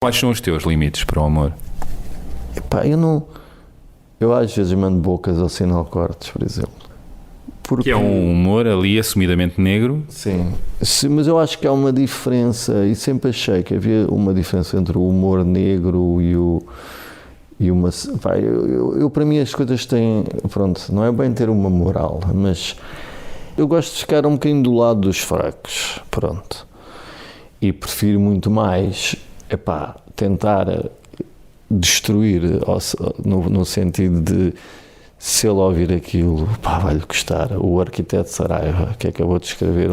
Quais são os teus limites para o amor? Epá, eu às vezes mando bocas ao sinal cortes, por exemplo. Porque... Que é um humor ali assumidamente negro? Sim, mas eu acho que há uma diferença, e sempre achei que havia uma diferença entre o humor negro e uma... Pá, eu para mim as coisas têm... Pronto, não é bem ter uma moral, mas eu gosto de ficar um bocadinho do lado dos fracos, pronto. E prefiro muito mais... tentar destruir, no sentido de, se ele ouvir aquilo, vai-lhe custar. O arquiteto Saraiva, que acabou de escrever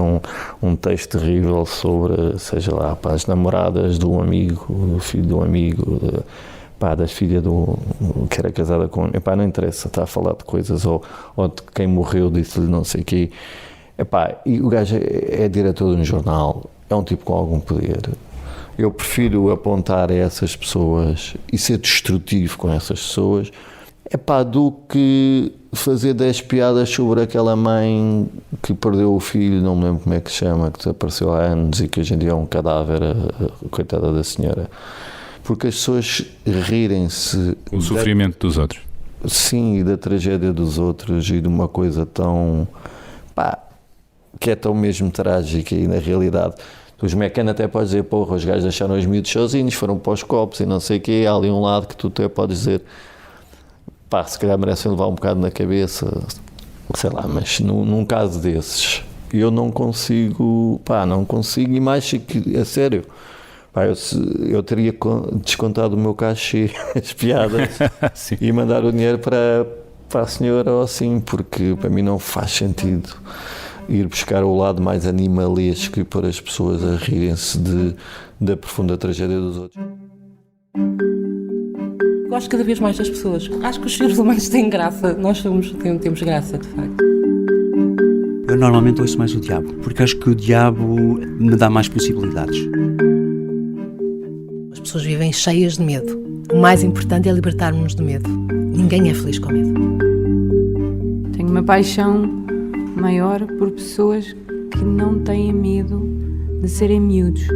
um texto terrível sobre, seja lá, as namoradas do amigo, do filho do amigo, das filhas que era casada com... não interessa, está a falar de coisas, ou de quem morreu, disse-lhe não sei o quê. E o gajo é diretor de um jornal, é um tipo com algum poder. Eu prefiro apontar a essas pessoas e ser destrutivo com essas pessoas, do que fazer 10 piadas sobre aquela mãe que perdeu o filho, não me lembro como é que se chama, que desapareceu há anos e que hoje em dia é um cadáver, coitada da senhora. Porque as pessoas rirem-se... O sofrimento dos outros. Sim, e da tragédia dos outros e de uma coisa tão... que é tão mesmo trágica e na realidade... Os mecanos até podes dizer, os gajos deixaram os miúdos sozinhos, foram para os copos e não sei o quê, há ali um lado que tu até podes dizer, se calhar merecem levar um bocado na cabeça, sei lá, mas num caso desses, eu não consigo, e mais que, a sério, eu teria descontado o meu cachê, as piadas, e mandar o dinheiro para a senhora ou assim, porque para mim não faz sentido ir buscar o lado mais animalesco e pôr as pessoas a rirem-se da profunda tragédia dos outros. Gosto cada vez mais das pessoas. Acho que os seres humanos têm graça. Nós temos graça, de facto. Eu normalmente ouço mais o diabo, porque acho que o diabo me dá mais possibilidades. As pessoas vivem cheias de medo. O mais importante é libertarmos-nos do medo. Ninguém é feliz com medo. Tenho uma paixão maior por pessoas que não têm medo de serem miúdos.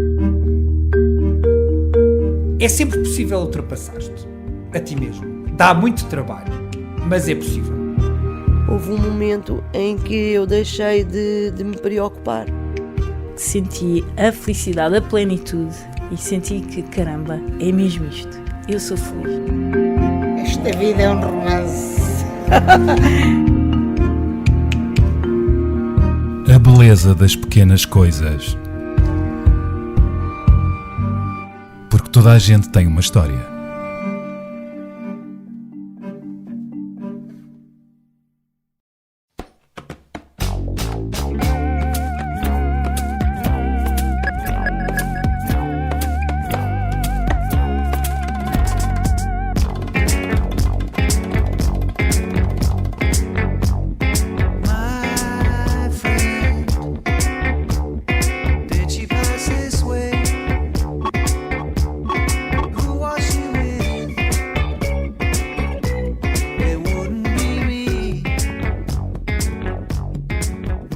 É sempre possível ultrapassar-te a ti mesmo. Dá muito trabalho, mas é possível. Houve um momento em que eu deixei de me preocupar. Senti a felicidade, a plenitude e senti que, caramba, é mesmo isto. Eu sou feliz. Esta vida é um romance. A beleza das pequenas coisas. Porque toda a gente tem uma história.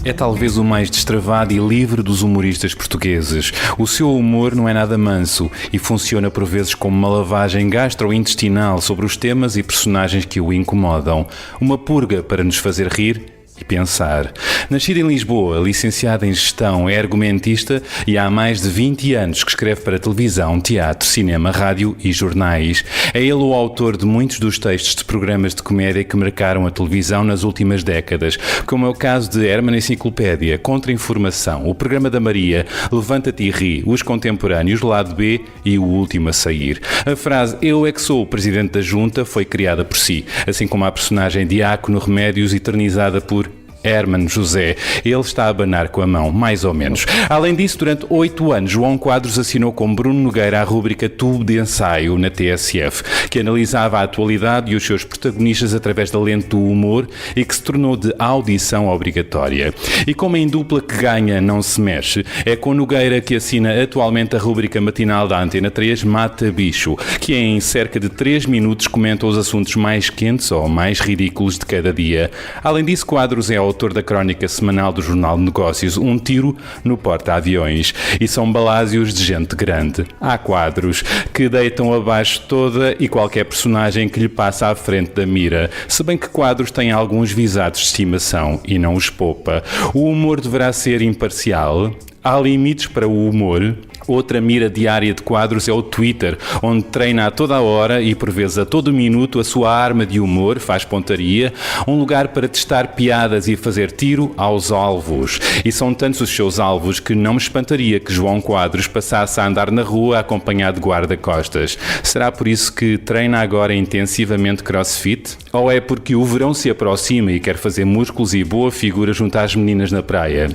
É talvez o mais destravado e livre dos humoristas portugueses. O seu humor não é nada manso e funciona por vezes como uma lavagem gastrointestinal sobre os temas e personagens que o incomodam. Uma purga para nos fazer rir e pensar. Nascido em Lisboa, licenciado em Gestão, é argumentista e há mais de 20 anos que escreve para televisão, teatro, cinema, rádio e jornais. É ele o autor de muitos dos textos de programas de comédia que marcaram a televisão nas últimas décadas, como é o caso de Herman Enciclopédia, Contra-Informação, O Programa da Maria, Levanta-te e Ri, Os Contemporâneos, Lado B e O Último a Sair. A frase "Eu é que sou o Presidente da Junta" foi criada por si, assim como a personagem Diácono Remédios, eternizada por Herman José. Ele está a abanar com a mão, mais ou menos. Além disso, durante 8 anos, João Quadros assinou com Bruno Nogueira a rúbrica Tubo de Ensaio na TSF, que analisava a atualidade e os seus protagonistas através da lente do humor e que se tornou de audição obrigatória. E como em dupla que ganha não se mexe, é com Nogueira que assina atualmente a rúbrica matinal da Antena 3 Mata Bicho, que em cerca de 3 minutos comenta os assuntos mais quentes ou mais ridículos de cada dia. Além disso, Quadros é autor autor da crónica semanal do Jornal de Negócios Um Tiro no Porta-Aviões, e são balásios de gente grande. Há quadros que deitam abaixo toda e qualquer personagem que lhe passa à frente da mira, se bem que quadros têm alguns visados de estimação e não os poupa. O humor deverá ser imparcial. Há limites para o humor. Outra mira diária de quadros é o Twitter, onde treina a toda a hora e por vezes a todo minuto a sua arma de humor, faz pontaria, um lugar para testar piadas e fazer tiro aos alvos. E são tantos os seus alvos que não me espantaria que João Quadros passasse a andar na rua acompanhado de guarda-costas. Será por isso que treina agora intensivamente crossfit? Ou é porque o verão se aproxima e quer fazer músculos e boa figura junto às meninas na praia?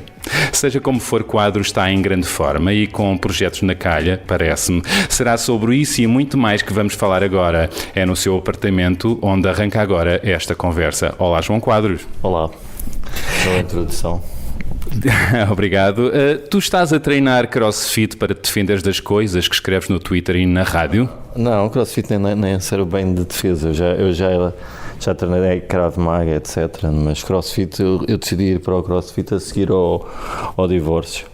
Seja como for, Quadros está em grande forma e com projetos na calha, parece-me. Será sobre isso e muito mais que vamos falar agora. É no seu apartamento onde arranca agora esta conversa. Olá, João Quadros. Olá, boa introdução. Obrigado. Tu estás a treinar crossfit para te defenderes das coisas que escreves no Twitter e na rádio? Não, crossfit nem é ser bem de defesa. Eu já treinei Krav Maga, etc. Mas crossfit, eu decidi ir para o crossfit a seguir ao divórcio.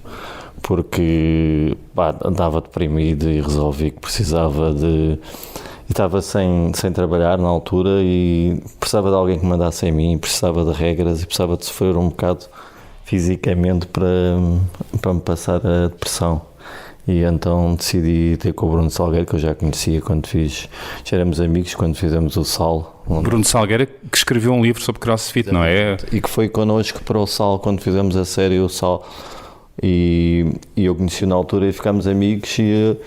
Porque andava deprimido e resolvi que precisava de... E estava sem trabalhar na altura e precisava de alguém que mandasse em mim, precisava de regras e precisava de sofrer um bocado fisicamente para me passar a depressão. E então decidi ter com o Bruno Salgueiro, que eu já conhecia quando já éramos amigos quando fizemos o Sal. Bruno Salgueiro, que escreveu um livro sobre crossfit, não é? E que foi connosco para o Sal quando fizemos a série o Sal. E eu conheci na altura e ficámos amigos e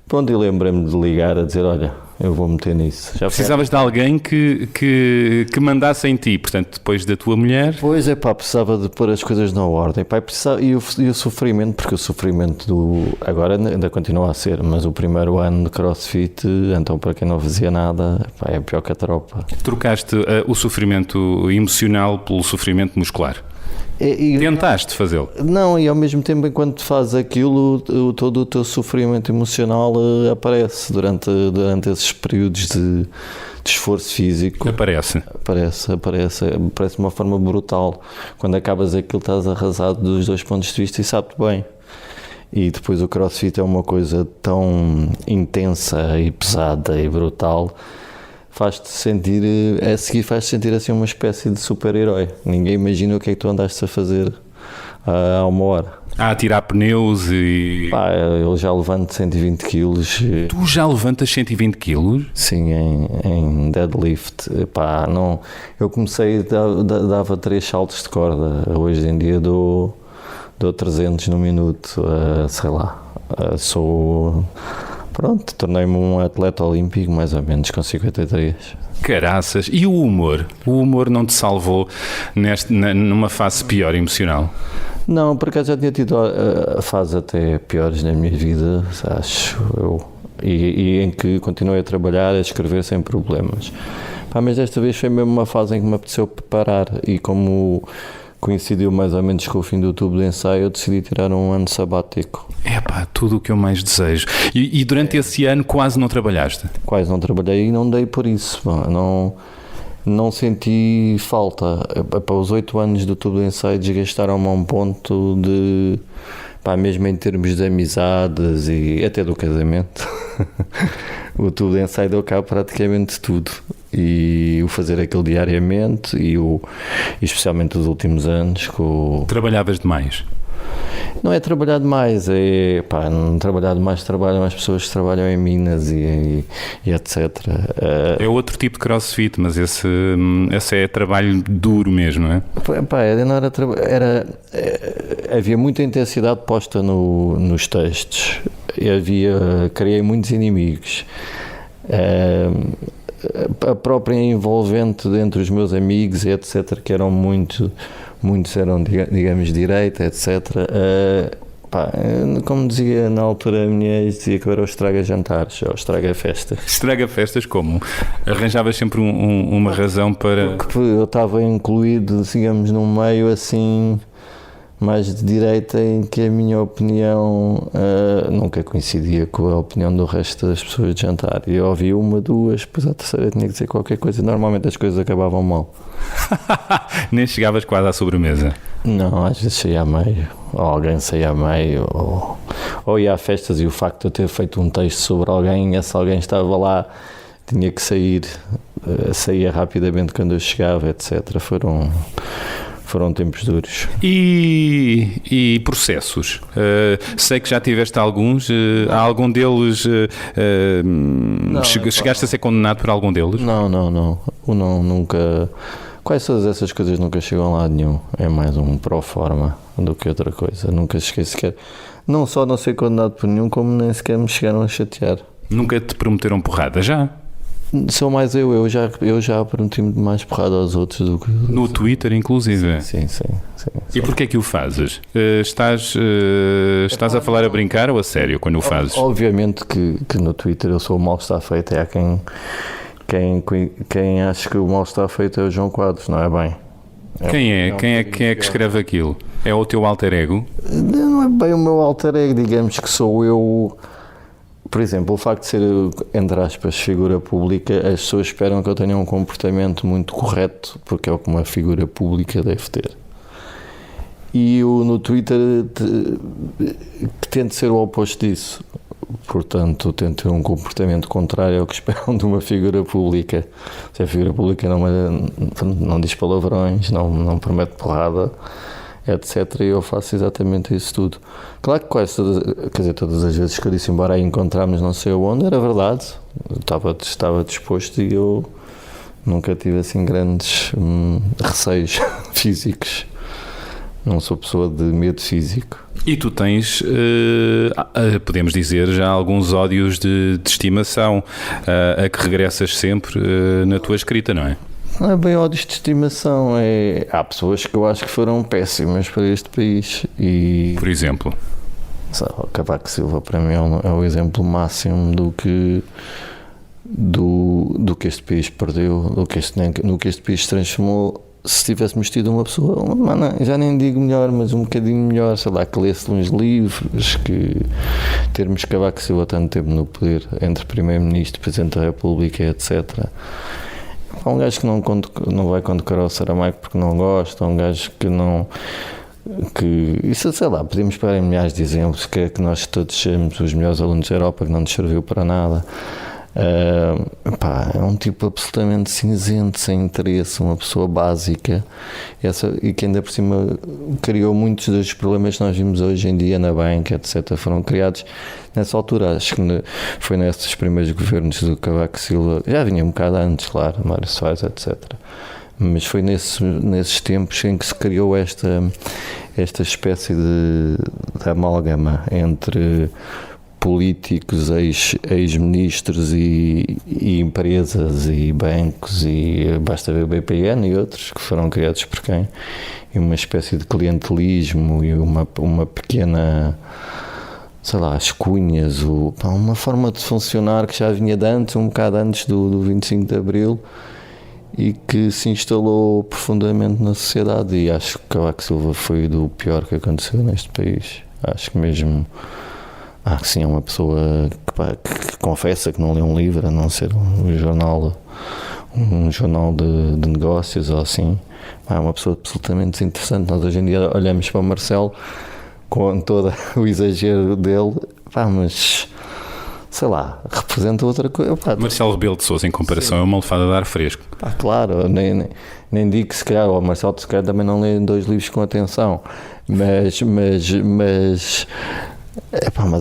pronto, e lembrei-me de ligar a dizer, olha, eu vou meter nisso. Precisavas de alguém que mandasse em ti, portanto, depois da tua mulher... Pois é, precisava de pôr as coisas na ordem. E o sofrimento, porque o sofrimento agora ainda continua a ser, mas o primeiro ano de CrossFit, então para quem não fazia nada, é pior que a tropa. Trocaste o sofrimento emocional pelo sofrimento muscular? Tentaste fazê-lo? Não, e ao mesmo tempo, enquanto fazes aquilo, todo o teu sofrimento emocional aparece durante esses períodos de esforço físico. Aparece de uma forma brutal. Quando acabas aquilo, estás arrasado dos dois pontos de vista e sabe-te bem. E depois o CrossFit é uma coisa tão intensa e pesada e brutal, faz-te sentir, a seguir faz-te sentir assim uma espécie de super-herói. Ninguém imagina o que é que tu andaste a fazer há uma hora. A tirar pneus e... Eu já levanto 120 quilos. Tu já levantas 120 quilos? Sim, em deadlift. Eu comecei, dava 3 saltos de corda. Hoje em dia dou 300 no minuto. Sei lá, Pronto, tornei-me um atleta olímpico, mais ou menos, com 53. Caraças! E o humor? O humor não te salvou numa fase pior emocional? Não, por acaso já tinha tido fases até piores na minha vida, acho eu. E em que continuei a trabalhar, a escrever sem problemas. Mas desta vez foi mesmo uma fase em que me apeteceu parar e como... coincidiu mais ou menos com o fim do tubo de ensaio, eu decidi tirar um ano sabático. Tudo o que eu mais desejo. E durante esse ano quase não trabalhaste? Quase não trabalhei e não dei por isso. Não senti falta. Os 8 anos do tubo de ensaio desgastaram-me a um ponto de... mesmo em termos de amizades e até do casamento. O tubo de ensaio deu cá praticamente tudo. E o fazer aquilo diariamente e especialmente os últimos anos Trabalhavas demais? Não é trabalhar demais, não trabalhar demais, trabalham as pessoas que trabalham em Minas e etc. É outro tipo de crossfit, mas esse é trabalho duro mesmo, não é? Não era havia muita intensidade posta nos textos, criei muitos inimigos. A própria envolvente entre os meus amigos, etc., que eram muitos eram, digamos, de direita, etc. Como dizia na altura a minha ex, dizia que eu era o estraga-jantares, ou estraga-festas. Estraga-festas como? Arranjavas sempre uma razão para... Porque eu estava incluído, digamos, num meio assim... mais de direita, em que a minha opinião nunca coincidia com a opinião do resto das pessoas de jantar. E eu ouvi uma, duas, depois à terceira tinha que dizer qualquer coisa. Normalmente as coisas acabavam mal. Nem chegavas quase à sobremesa. Não, às vezes saía a meio, ou alguém saía a meio, ou ia a festas e o facto de eu ter feito um texto sobre alguém, esse alguém estava lá, tinha que sair, saía rapidamente quando eu chegava, etc. Foram tempos duros. E processos? Sei que já tiveste alguns. Há algum deles... chegaste a ser condenado por algum deles? Não. Nunca... Quase todas essas coisas nunca chegam a lado nenhum. É mais um pro forma do que outra coisa. Nunca cheguei sequer... Não só não ser condenado por nenhum, como nem sequer me chegaram a chatear. Nunca te prometeram porrada, já? Sou mais eu já prometi mais porrada aos outros do que... No Twitter, inclusive? Sim. E porquê é que o fazes? Estás a falar a brincar ou a sério quando o fazes? Obviamente que no Twitter eu sou o mal está feito. É quem acha que o mal está feito é o João Quadros, não é bem? Quem é que escreve aquilo? É o teu alter ego? Não é bem o meu alter ego, digamos que sou eu. Por exemplo, o facto de ser, entre aspas, figura pública, as pessoas esperam que eu tenha um comportamento muito correto, porque é o que uma figura pública deve ter. E eu no Twitter tento ser o oposto disso. Portanto, tento ter um comportamento contrário ao que esperam de uma figura pública. Se a figura pública não diz palavrões, não promete porrada, etc. E eu faço exatamente isso tudo. Claro que todas as vezes que eu disse embora aí encontrarmos não sei onde, era verdade. Eu estava disposto e eu nunca tive assim grandes receios físicos. Não sou pessoa de medo físico. E tu tens, podemos dizer, já alguns ódios de estimação a que regressas sempre na tua escrita, não é? Não é bem ódios de estimação, há pessoas que eu acho que foram péssimas para este país. E, por exemplo? O Cavaco Silva para mim é o exemplo máximo do que este país perdeu, do que este país se transformou. Se tivéssemos tido uma pessoa, já nem digo melhor, mas um bocadinho melhor, sei lá, que lesse uns livros, que termos Cavaco Silva tanto tempo no poder, entre Primeiro-Ministro, Presidente da República, etc. Há um gajo que não vai condecorar o Saramago porque não gosta, há um gajo que não... isso, sei lá, podemos pegar em milhares de exemplos, que nós todos somos os melhores alunos da Europa, que não nos serviu para nada. É um tipo absolutamente cinzento, sem interesse, uma pessoa básica, e que ainda por cima criou muitos dos problemas que nós vimos hoje em dia na banca, etc. Foram criados nessa altura. Acho que foi nesses primeiros governos do Cavaco Silva, já vinha um bocado antes, claro, Mário Soares, etc. Mas foi nesses tempos em que se criou esta espécie de amálgama entre políticos, ex-ministros e empresas e bancos, e basta ver o BPN e outros que foram criados por quem? E uma espécie de clientelismo e uma pequena, sei lá, as cunhas, uma forma de funcionar que já vinha de antes, um bocado antes do 25 de Abril, e que se instalou profundamente na sociedade. E acho que Cavaco Silva foi do pior que aconteceu neste país. Acho que mesmo... que sim, é uma pessoa que confessa que não lê um livro, a não ser um jornal de negócios ou assim. É uma pessoa absolutamente desinteressante. Nós hoje em dia olhamos para o Marcelo com todo o exagero dele, mas sei lá, representa outra coisa. Marcelo Rebelo de Sousa, em comparação, sim, é uma lefada de ar fresco. Claro, nem digo que se calhar o Marcelo também não lê 2 livros com atenção, mas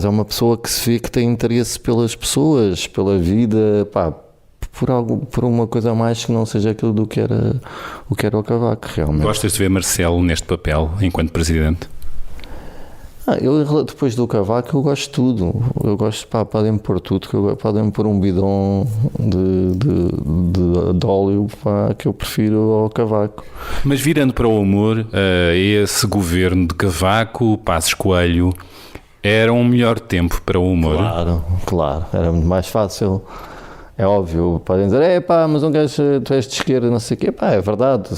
é uma pessoa que se vê que tem interesse pelas pessoas, pela vida, por uma coisa a mais que não seja aquilo do que era o Cavaco, realmente. Gostas de ver Marcelo neste papel, enquanto Presidente? Eu, depois do Cavaco, eu gosto de tudo. Eu gosto, podem pôr tudo, podem pôr um bidão de óleo, que eu prefiro ao Cavaco. Mas virando para o humor, esse governo de Cavaco, Passos Coelho, era um melhor tempo para o humor? Claro, era muito mais fácil. É óbvio, podem dizer, mas um gajo, tu és de esquerda, não sei o quê. É verdade,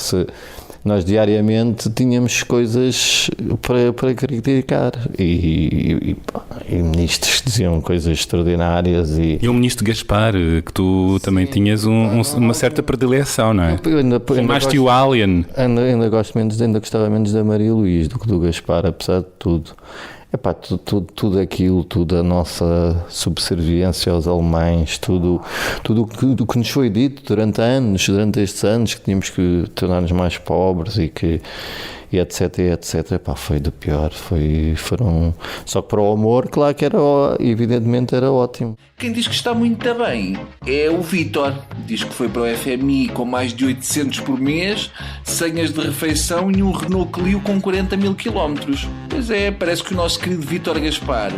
nós diariamente tínhamos coisas para criticar e ministros diziam coisas extraordinárias. E o ministro Gaspar, que tu também tinhas uma certa predileção, não é? Chamaste o Alien. Ainda gostava menos da Maria Luís do que do Gaspar, apesar de tudo. Tudo aquilo, tudo a nossa subserviência aos alemães, tudo o que nos foi dito durante estes anos, que tínhamos que tornar-nos mais pobres e etc, foi do pior, foram... Só que para o amor, claro que evidentemente era ótimo. Quem diz que está muito bem é o Vítor. Diz que foi para o FMI com mais de 800 por mês, senhas de refeição e um Renault Clio com 40 mil quilómetros. Pois é, parece que o nosso querido Vítor Gaspar,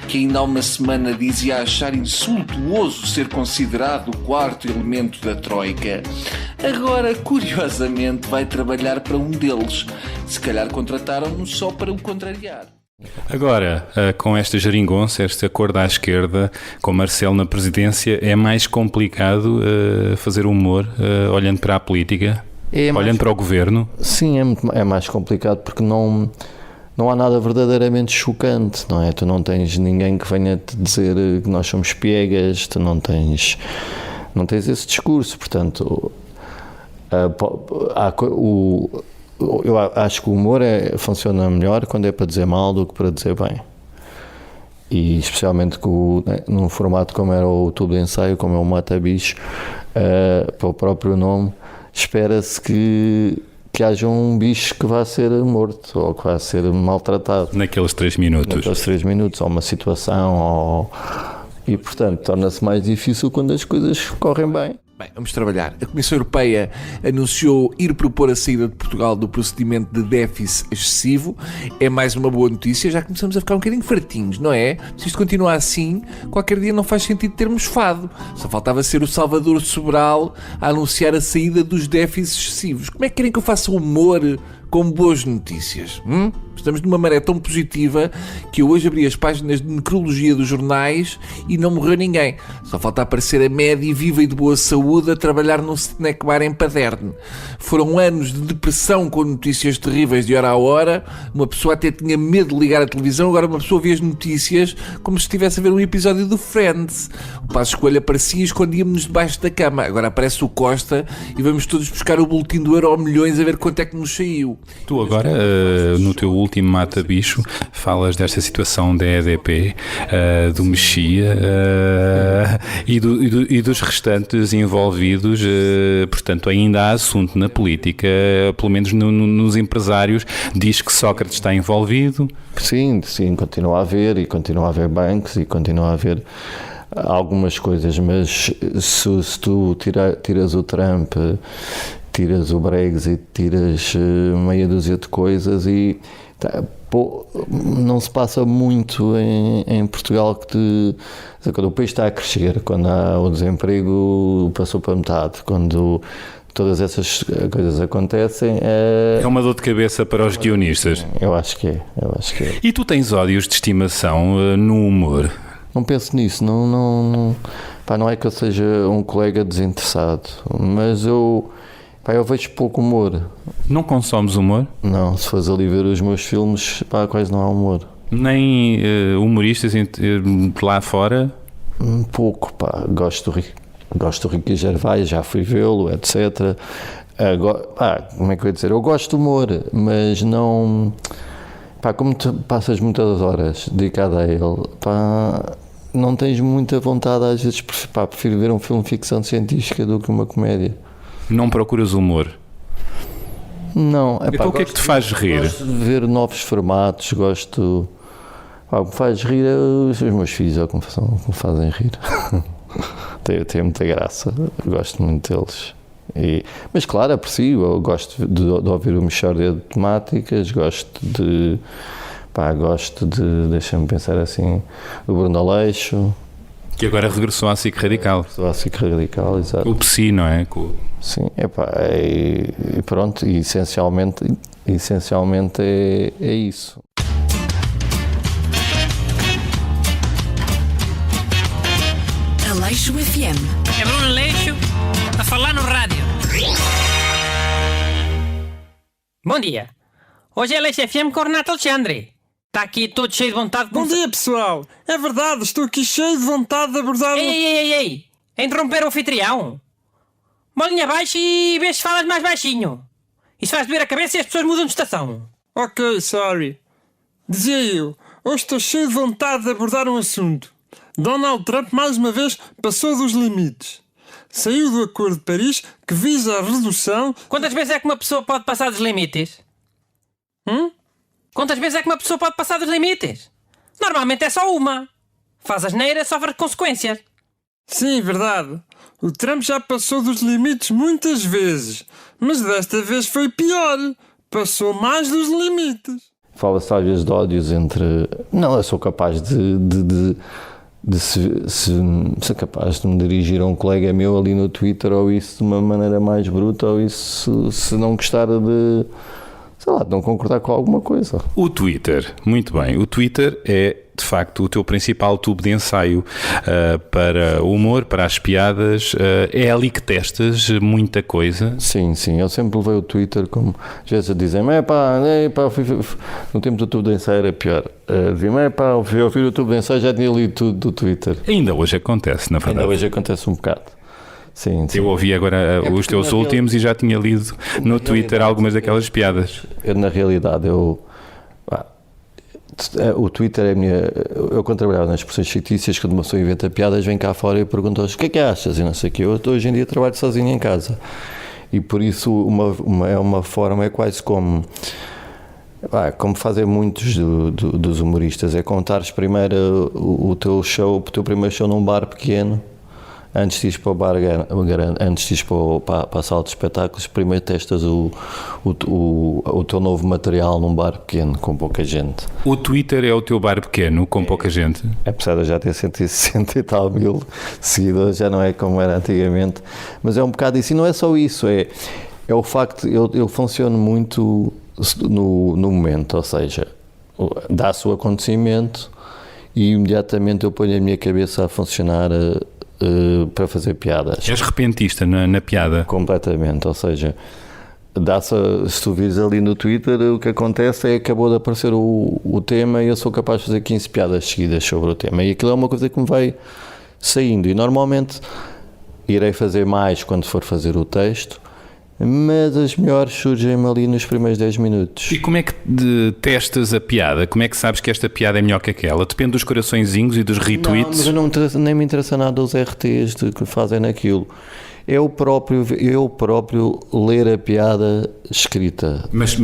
que ainda há uma semana dizia achar insultuoso ser considerado o quarto elemento da Troika, agora, curiosamente, vai trabalhar para um deles. Se calhar contrataram-no só para o contrariar. Agora, com esta geringonça, este acordo à esquerda, com Marcelo na presidência, é mais complicado fazer humor olhando para a política, olhando para o governo? Sim, é mais complicado porque não há nada verdadeiramente chocante, não é? Tu não tens ninguém que venha te dizer que nós somos piegas, tu não tens esse discurso, portanto... Eu acho que o humor funciona melhor quando é para dizer mal do que para dizer bem. E especialmente num formato como era o Tubo de Ensaio, como é o Mata Bicho, para o próprio nome, espera-se que haja um bicho que vá ser morto ou que vá ser maltratado. Naqueles 3 minutos. Ou uma situação, e portanto torna-se mais difícil quando as coisas correm bem. Bem, vamos trabalhar. A Comissão Europeia anunciou ir propor a saída de Portugal do procedimento de déficit excessivo. É mais uma boa notícia, já começamos a ficar um bocadinho fartinhos, não é? Se isto continuar assim, qualquer dia não faz sentido termos fado. Só faltava ser o Salvador Sobral a anunciar a saída dos déficits excessivos. Como é que querem que eu faça humor com boas notícias? Estamos numa maré tão positiva que eu hoje abri as páginas de necrologia dos jornais e não morreu ninguém. Só falta aparecer a média viva e de boa saúde a trabalhar num snack bar em Paderne. Foram anos de depressão com notícias terríveis de hora a hora. Uma pessoa até tinha medo de ligar a televisão, agora uma pessoa vê as notícias como se estivesse a ver um episódio do Friends. O Passos Coelho aparecia e escondíamos-nos debaixo da cama. Agora aparece o Costa e vamos todos buscar o boletim do Euromilhões a ver quanto é que nos saiu. Tu agora, no teu último Mata Bicho, falas desta situação da EDP, do Mexia e dos restantes envolvidos, portanto ainda há assunto na política, pelo menos nos empresários. Diz que Sócrates está envolvido. Sim, continua a haver bancos e continua a haver algumas coisas, mas se tu tiras o Trump, tiras o Brexit, tiras meia dúzia de coisas e não se passa muito em Portugal quando o país está a crescer, quando o desemprego passou para metade, quando todas essas coisas acontecem. É uma dor de cabeça para os guionistas. Eu acho que é. E tu tens ódios de estimação no humor? Não penso nisso, não é que eu seja um colega desinteressado, mas eu vejo pouco humor. Não consomes humor? Não, se fores ali ver os meus filmes, quase não há humor. Nem humoristas lá fora? Pouco, gosto do Ricky Gervais, já fui vê-lo, etc. Como é que eu ia dizer? Eu gosto de humor, mas não... como tu passas muitas horas dedicado a ele, não tens muita vontade às vezes, prefiro ver um filme de ficção científica do que uma comédia. Não procuras humor? Não. Então o que é que te faz rir? Gosto de ver novos formatos, gosto... O que me faz rir os meus filhos, é o que me fazem rir. Tem muita graça, gosto muito deles. Mas claro, aprecio, eu gosto de ouvir o Mexórdia de Temáticas, gosto de, deixa-me pensar assim, o Bruno Aleixo. Que agora regressou à SIC Radical. Exato. O Psi, não é? Sim, e pronto, e essencialmente é isso. Leixo FM. É Bruno Leixo a falar no rádio. Bom dia. Hoje é Leixo FM com o Renato Alexandre. Está aqui todo cheio de vontade de... Bom dia, pessoal. É verdade, estou aqui cheio de vontade de abordar... Ei. A interromper o anfitrião. Bolinha abaixo e vê se falas mais baixinho. Isso faz doer a cabeça e as pessoas mudam de estação. Ok, sorry. Dizia eu, hoje estou cheio de vontade de abordar um assunto. Donald Trump mais uma vez passou dos limites. Saiu do Acordo de Paris que visa a redução... Quantas vezes é que uma pessoa pode passar dos limites? Quantas vezes é que uma pessoa pode passar dos limites? Normalmente é só uma. Faz asneira, sofre consequências. Sim, verdade. O Trump já passou dos limites muitas vezes. Mas desta vez foi pior. Passou mais dos limites. Fala-se às vezes de ódios entre... Não, eu sou capaz de ser capaz de me dirigir a um colega meu ali no Twitter, ou isso de uma maneira mais bruta, ou isso se não gostar de... sei lá, de não concordar com alguma coisa. O Twitter, muito bem. O Twitter é, de facto, o teu principal tubo de ensaio para o humor, para as piadas. É ali que testas muita coisa? Sim. Eu sempre levei o Twitter como... Às vezes dizem-me, no tempo do tubo de ensaio era pior. Dizem-me, eu vi o tubo de ensaio, já tinha lido tudo do Twitter. Ainda hoje acontece, na verdade. Ainda hoje acontece um bocado. Sim. Eu ouvi agora os teus últimos e já tinha lido no Twitter algumas daquelas piadas. Na realidade, o Twitter é a minha... Eu, quando trabalhava nas expressões fictícias, quando uma pessoa inventa piadas, vem cá fora e pergunta-os o que é que achas e não sei o quê. Eu hoje em dia trabalho sozinho em casa. E por isso uma forma, é quase como fazem muitos dos humoristas, é contares primeiro o teu primeiro show num bar pequeno. Antes de ir para o bar, antes de ir para a sala de espetáculos, primeiro testas o teu novo material num bar pequeno, com pouca gente. O Twitter é o teu bar pequeno, com pouca gente? Apesar de eu já ter 160 e tal mil seguidores, já não é como era antigamente, mas é um bocado isso. E não é só isso, é o facto, eu funciono muito no momento, ou seja, dá-se o acontecimento e imediatamente eu ponho a minha cabeça a funcionar para fazer piadas. És repentista na piada? Completamente, ou seja, se tu vires ali no Twitter, o que acontece é que acabou de aparecer o tema e eu sou capaz de fazer 15 piadas seguidas sobre o tema, e aquilo é uma coisa que me vai saindo, e normalmente irei fazer mais quando for fazer o texto, mas as melhores surgem-me ali nos primeiros 10 minutos. E como é que testas a piada? Como é que sabes que esta piada é melhor que aquela? Depende dos coraçõezinhos e dos retweets? Não, mas nem me interessa nada os RTs que fazem naquilo. Eu próprio ler a piada escrita. Mas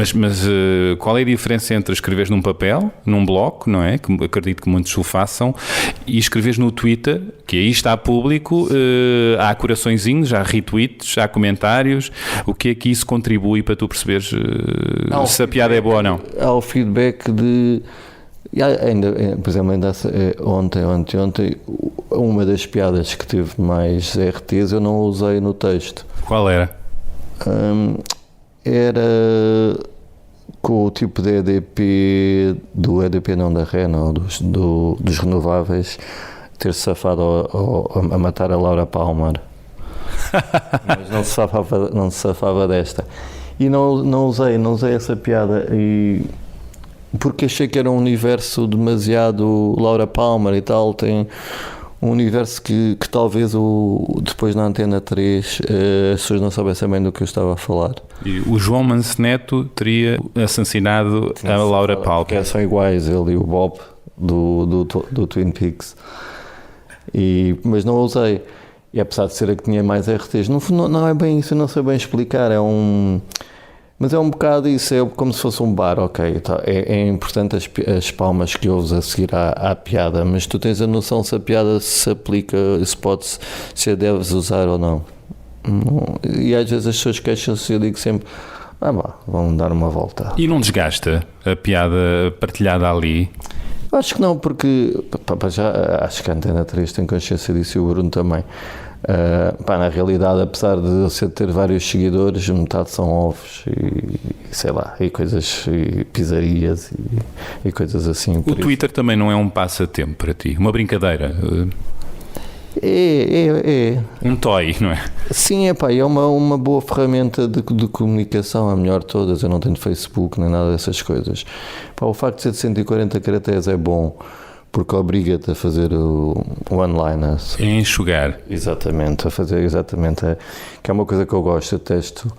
qual é a diferença entre escreveres num papel, num bloco, não é? Que acredito que muitos o façam, e escreveres no Twitter, que aí está público, há coraçõezinhos, há retweets, há comentários. O que é que isso contribui para tu perceberes se a piada é boa ou não? Há o feedback de... Por exemplo, ontem, uma das piadas que teve mais RTs eu não usei no texto. Qual era? Era com o tipo de EDP, da REN, dos renováveis, ter-se safado a matar a Laura Palmer. Mas não se safava desta. E não usei essa piada, porque achei que era um universo demasiado Laura Palmer e tal. Tem um universo que talvez depois na Antena 3 as pessoas não soubessem bem do que eu estava a falar. E o João Manceneto teria assassinado a Laura Palmer. Que são iguais, ele e o Bob do Twin Peaks. Mas não usei. E apesar de ser a que tinha mais RTs, não é bem isso, eu não sei bem explicar. Mas é um bocado isso, é como se fosse um bar, ok, tá. É importante as palmas que ouves a seguir à piada, mas tu tens a noção se a piada se aplica, se a deves usar ou não. E às vezes as pessoas queixam-se e eu digo sempre, vamos dar uma volta. E não desgasta a piada partilhada ali? Acho que não, porque já acho que a Antena 3 tem consciência disso e o Bruno também. Na realidade, apesar de eu ter vários seguidores, metade são ovos e coisas, e pizzarias e coisas assim. O Twitter também não é um passatempo para ti, uma brincadeira? É. Um toy, não é? Sim, é uma boa ferramenta de comunicação, a melhor de todas. Eu não tenho Facebook nem nada dessas coisas. O facto de ser de 140 caracteres é bom, porque obriga-te a fazer o one-liners. É enxugar. Exatamente, a fazer exatamente. Que é uma coisa que eu gosto, eu testo.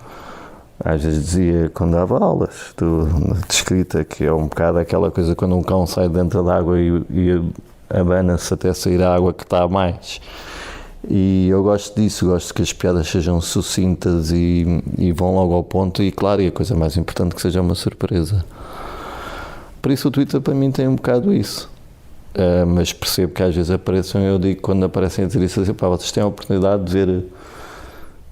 Às vezes dizia, quando dava aulas de escrita, que é um bocado aquela coisa quando um cão sai dentro da água e abana-se até sair a água que está a mais. E eu gosto disso, gosto que as piadas sejam sucintas e vão logo ao ponto e, claro, e a coisa mais importante que seja uma surpresa. Por isso o Twitter para mim tem um bocado isso. Mas percebo que às vezes apareçam, eu digo, quando aparecem a dizer isso, assim, vocês têm a oportunidade de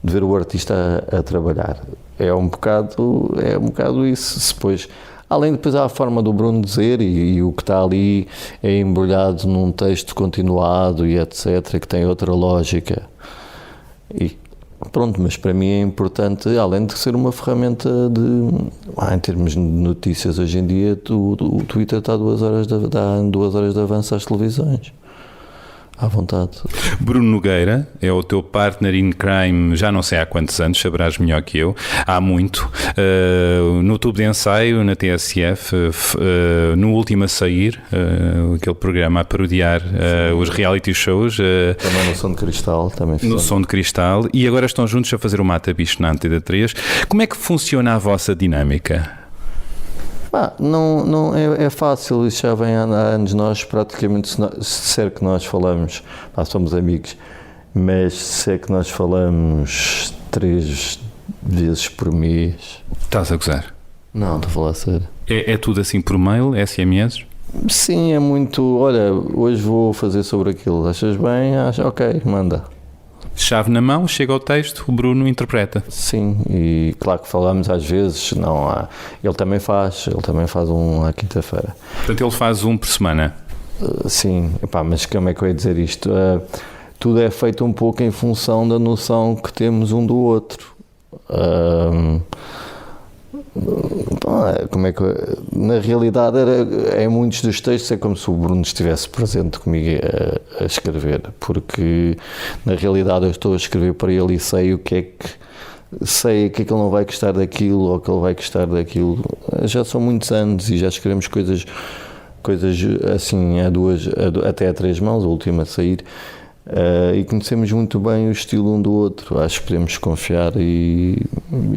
ver o artista a trabalhar. É um bocado isso. Depois, além depois há a forma do Bruno dizer e o que está ali é embrulhado num texto continuado e etc, que tem outra lógica. E pronto, mas para mim é importante, além de ser uma ferramenta em termos de notícias hoje em dia, o Twitter dá 2 horas de avanço às televisões. À vontade. Bruno Nogueira é o teu partner in crime, já não sei há quantos anos, saberás melhor que eu, há muito. No Tubo de Ensaio, na TSF, no Último a Sair, aquele programa a parodiar os reality shows. Também no Som de Cristal. No Som de Cristal. E agora estão juntos a fazer o Mata Bicho na Antena 3. Como é que funciona a vossa dinâmica? Não é fácil, isso já vem há anos. Nós praticamente, se é que nós falamos, somos amigos, mas se é que nós falamos 3 vezes por mês. Estás a gozar? Não, estou a falar a sério. É tudo assim por mail, SMS? Sim, é muito, olha, hoje vou fazer sobre aquilo, achas bem? Ok, manda. Chave na mão, chega ao texto, o Bruno interpreta. Sim, e claro que falamos às vezes, ele também faz um à quinta-feira. Portanto, ele faz um por semana? Sim, mas como é que eu ia dizer isto? Tudo é feito um pouco em função da noção que temos um do outro. Como é que na realidade em muitos dos textos é como se o Bruno estivesse presente comigo a escrever, porque na realidade eu estou a escrever para ele e sei o que é que ele não vai gostar daquilo ou que ele vai gostar daquilo. Já são muitos anos e já escrevemos coisas assim até a 3 mãos, a última a sair. E conhecemos muito bem o estilo um do outro, acho que podemos confiar e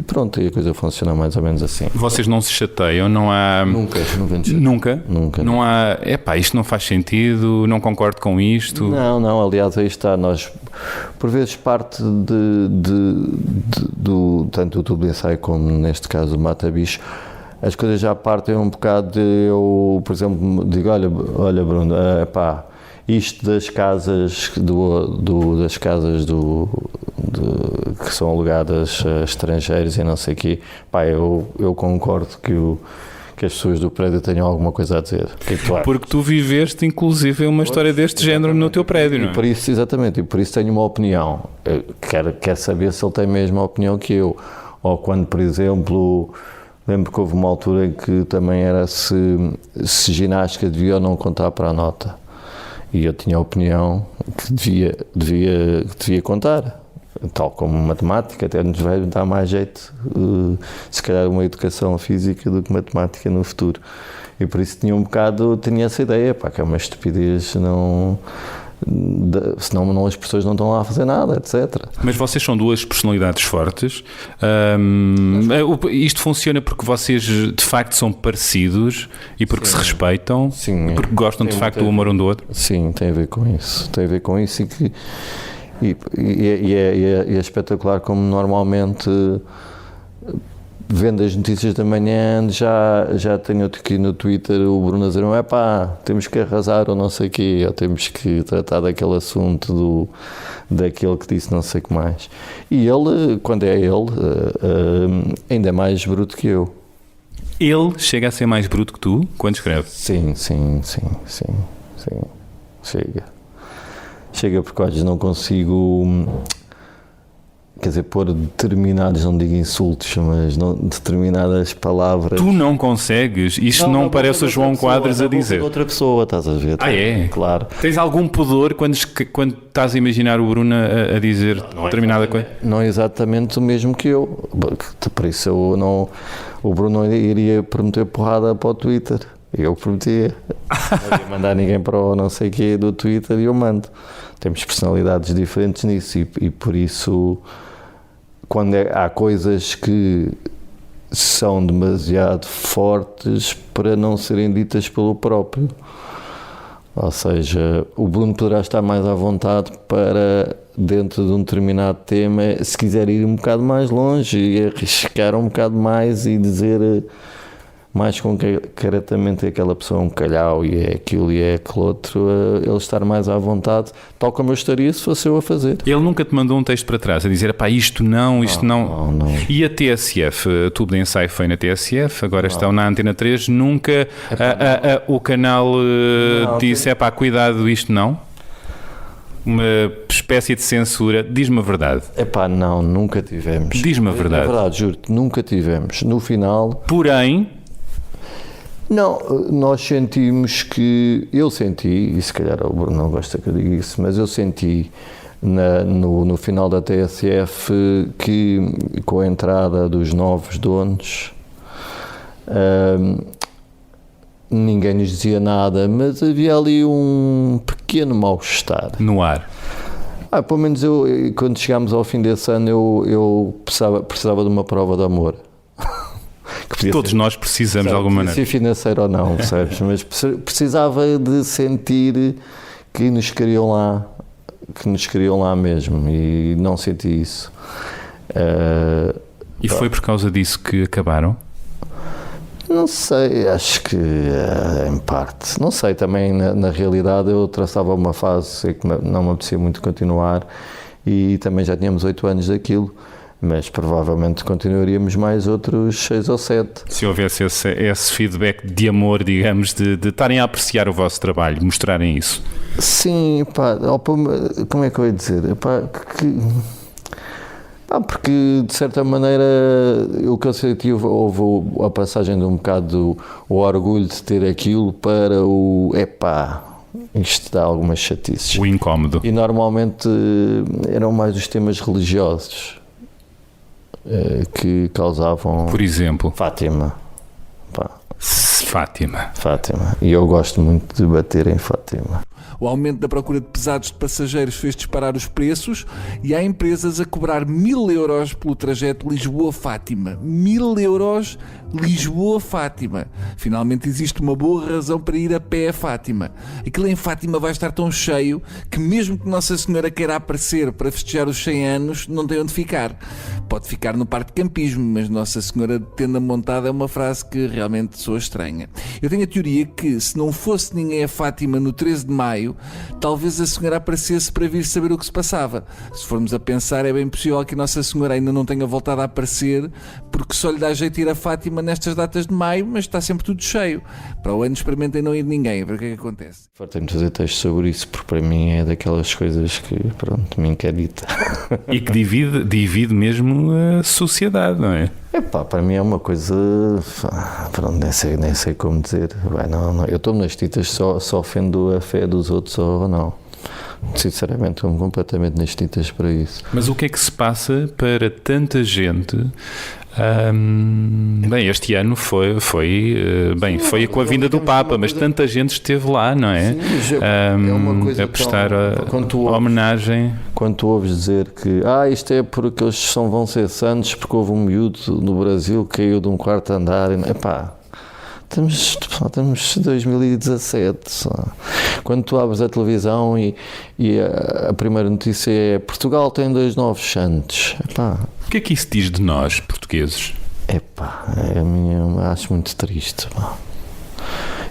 pronto, e a coisa funciona mais ou menos assim. Vocês não se chateiam, não há... Nunca? Não há, isto não faz sentido, não concordo com isto? Não, aliás aí está, nós por vezes parte tanto do Tubo de Ensaio como neste caso o Mata Bicho, as coisas já partem um bocado de eu, por exemplo, digo, olha Bruno, isto das casas que são alugadas a estrangeiros e não sei o quê, eu concordo que as pessoas do prédio tenham alguma coisa a dizer. O que é que tu achas? Porque tu viveste inclusive uma história deste género no teu prédio, não é? Por isso, exatamente, e por isso tenho uma opinião. Quero saber se ele tem a mesma opinião que eu. Ou quando, por exemplo, lembro que houve uma altura em que também era se ginástica devia ou não contar para a nota. E eu tinha a opinião que devia contar, tal como matemática, até nos vai dar mais jeito, se calhar uma educação física do que matemática no futuro. E por isso tinha essa ideia, que é uma estupidez, senão as pessoas não estão lá a fazer nada, etc. Mas vocês são 2 personalidades fortes. Isto funciona porque vocês de facto são parecidos e porque se respeitam. Sim, e porque gostam de facto do humor um do outro. Sim, tem a ver com isso. E é espetacular como normalmente, vendo as notícias da manhã, já tenho aqui no Twitter o Bruno a dizer, temos que arrasar ou não sei o quê, ou temos que tratar daquele assunto daquele que disse não sei o que mais. E ele, quando é ele, ainda é mais bruto que eu. Ele chega a ser mais bruto que tu quando escreve? Sim. Chega porque às vezes não consigo... quer dizer, pôr determinados, não digo insultos, mas determinadas palavras. Tu não consegues? Isto não parece o João Quadros a dizer. Outra pessoa, estás a ver? É? Claro. Tens algum pudor quando estás a imaginar o Bruno a dizer determinada coisa? Não é exatamente o mesmo que eu. Por isso eu não... O Bruno iria prometer porrada para o Twitter. Eu prometia. Não ia mandar ninguém para o não sei quê do Twitter e eu mando. Temos personalidades diferentes nisso e por isso, quando há coisas que são demasiado fortes para não serem ditas pelo próprio. Ou seja, o Bruno poderá estar mais à vontade para, dentro de um determinado tema, se quiser ir um bocado mais longe e arriscar um bocado mais e dizer mais concretamente aquela pessoa é um calhau e é aquilo e é aquele outro, ele estar mais à vontade, tal como eu estaria se fosse eu a fazer. Ele nunca te mandou um texto para trás a dizer, pá, isto não. Não. E a TSF, o Tubo de Ensaio foi na TSF, agora estão na Antena 3, nunca o canal disse, pá, cuidado, isto não? Uma espécie de censura, diz-me a verdade. Não, nunca tivemos. Diz-me a verdade. É verdade, juro-te, nunca tivemos. No final... Porém... Não, nós sentimos que... Eu senti, e se calhar o Bruno não gosta que eu diga isso, mas eu senti no final da TSF que, com a entrada dos novos donos, ninguém nos dizia nada, mas havia ali um pequeno mal-estar. No ar. Pelo menos eu, quando chegámos ao fim desse ano, eu precisava de uma prova de amor. Todos nós precisamos de alguma maneira. Se financeiro ou não, percebes? Mas precisava de sentir que nos queriam lá mesmo e não senti isso. E foi por causa disso que acabaram? Não sei, acho que em parte. Não sei, também na realidade eu traçava uma fase que não me apetecia muito continuar e também já tínhamos 8 anos daquilo. Mas provavelmente continuaríamos mais outros 6 ou 7. Se houvesse esse feedback de amor, digamos, de estarem a apreciar o vosso trabalho, mostrarem isso. Sim, como é que eu ia dizer? Porque de certa maneira o que eu senti, houve a passagem de um bocado o orgulho de ter aquilo para isto dá algumas chatices. O incómodo. E normalmente eram mais os temas religiosos que causavam... Por exemplo? Fátima. Fátima. E eu gosto muito de bater em Fátima. O aumento da procura de pesados de passageiros fez disparar os preços e há empresas a cobrar 1.000 euros pelo trajeto Lisboa-Fátima. 1.000 euros Lisboa-Fátima. Finalmente existe uma boa razão para ir a pé a Fátima. Aquilo em Fátima vai estar tão cheio que mesmo que Nossa Senhora queira aparecer para festejar os 100 anos, não tem onde ficar. Pode ficar no parque de campismo, mas Nossa Senhora de tenda montada é uma frase que realmente soa estranha. Eu tenho a teoria que se não fosse ninguém a Fátima no 13 de maio, talvez a Senhora aparecesse para vir saber o que se passava. Se formos a pensar, é bem possível que Nossa Senhora ainda não tenha voltado a aparecer, porque só lhe dá jeito de ir a Fátima nestas datas de maio, mas está sempre tudo cheio. Para o ano experimentem não ir ninguém, a ver o que é que acontece. Tenho de fazer texto sobre isso, porque para mim é daquelas coisas que, me inquieta. E que divide mesmo a sociedade, não é? Para mim é uma coisa... nem sei como dizer. Não, eu estou nas tintas, só ofendo a fé dos outros ou não. Sinceramente, estou completamente nas tintas para isso. Mas o que é que se passa para tanta gente? Este ano foi com a vinda do Papa, mas tanta gente esteve lá, não é? Sim, é uma coisa a prestar homenagem. Quando tu ouves dizer que isto é porque eles vão ser santos porque houve um miúdo no Brasil que caiu de um quarto andar. Estamos em 2017. Quando tu abres a televisão e a primeira notícia é Portugal tem 2 novos santos. O que é que isso diz de nós, portugueses? Acho muito triste.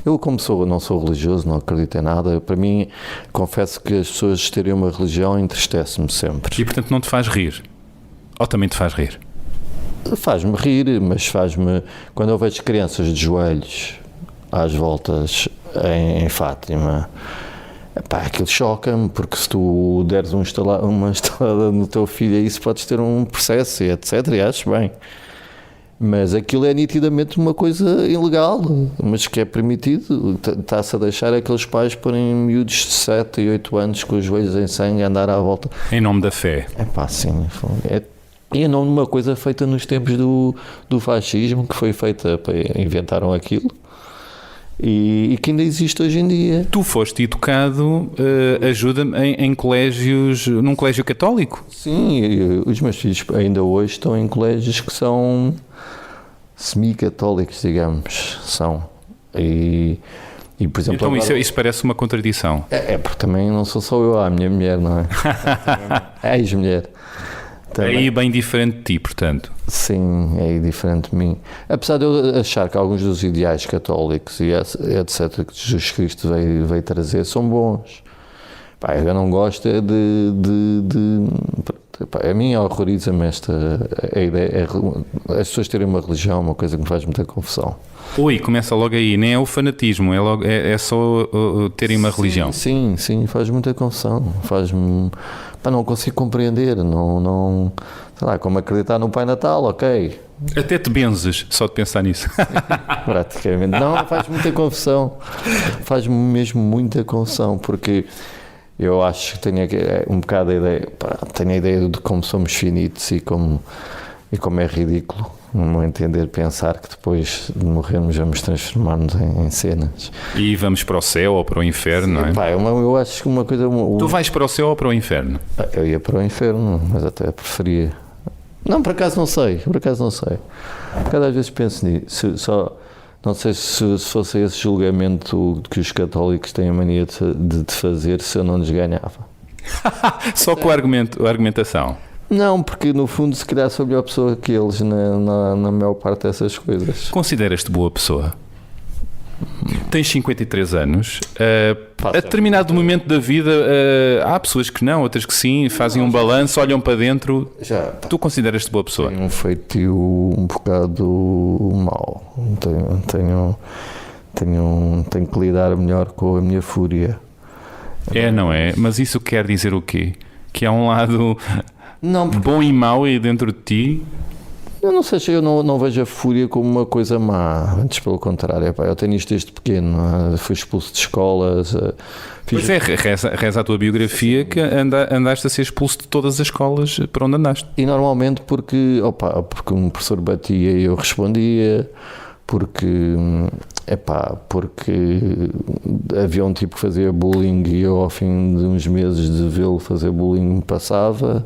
Eu, como não sou religioso, não acredito em nada. Para mim, confesso que as pessoas terem uma religião entristece-me sempre. E portanto não te faz rir? Ou também te faz rir? Faz-me rir, mas faz-me... Quando eu vejo crianças de joelhos às voltas em Fátima, Epá, aquilo choca-me, porque se tu deres uma estalada no teu filho, isso podes ter um processo e etc, e acho bem. Mas aquilo é nitidamente uma coisa ilegal, mas que é permitido. Está-se a deixar aqueles pais porem miúdos de 7 e 8 anos com os joelhos em sangue a andar à volta. Em nome da fé. Epá, sim. E em nome de uma coisa feita nos tempos do fascismo, que foi feita, inventaram aquilo. E que ainda existe hoje em dia. Tu foste educado, ajuda-me, em colégios, num colégio católico? Sim, os meus filhos ainda hoje estão em colégios que são semi-católicos, digamos, são. E por exemplo, então agora, isso parece uma contradição. Porque também não sou só eu, a minha mulher, não é? É ex-mulher. Também. É aí bem diferente de ti, portanto. Sim, é aí diferente de mim. Apesar de eu achar que alguns dos ideais católicos e etc. que Jesus Cristo veio trazer são bons. Pá, eu não gosto é a mim horroriza-me a ideia, as pessoas terem uma religião, uma coisa que me faz muita confusão. Ui, começa logo aí, nem é o fanatismo, é só terem uma religião. Sim, faz muita confusão, faz-me... Pá, não consigo compreender, não, sei lá, como acreditar no Pai Natal, ok. Até te benzes, só de pensar nisso. Praticamente, não, faz muita confusão, faz-me mesmo muita confusão, porque eu acho que tenho um bocado a ideia, tenho a ideia de como somos finitos e como é ridículo, no meu entender, pensar que depois de morrermos vamos transformar-nos em cenas. E vamos para o céu ou para o inferno, sim, não é? Eu acho que uma coisa... Tu vais para o céu ou para o inferno? Eu ia para o inferno, mas até preferia... Não, por acaso não sei. Cada vez penso nisso, não sei se fosse esse julgamento que os católicos têm a mania de fazer, se eu não lhes ganhava. Só com a argumentação? Não, porque no fundo se calhar sou a melhor pessoa que eles na maior parte dessas coisas. Consideras-te boa pessoa? Tens 53 anos. A determinado momento da vida há pessoas que não, outras que sim, fazem um balanço, olham para dentro. Tu consideras-te boa pessoa? Tenho um feitio um bocado mau. Tenho que lidar melhor com a minha fúria. Não é? Mas isso quer dizer o quê? Que há um lado bom e mau aí dentro de ti? Eu não sei, eu não vejo a fúria como uma coisa má, antes pelo contrário. Eu tenho isto desde pequeno, fui expulso de escolas. Pois reza a tua biografia que andaste a ser expulso de todas as escolas por onde andaste. E normalmente porque um professor batia e eu respondia, porque havia um tipo que fazia bullying e eu ao fim de uns meses de vê-lo fazer bullying me passava.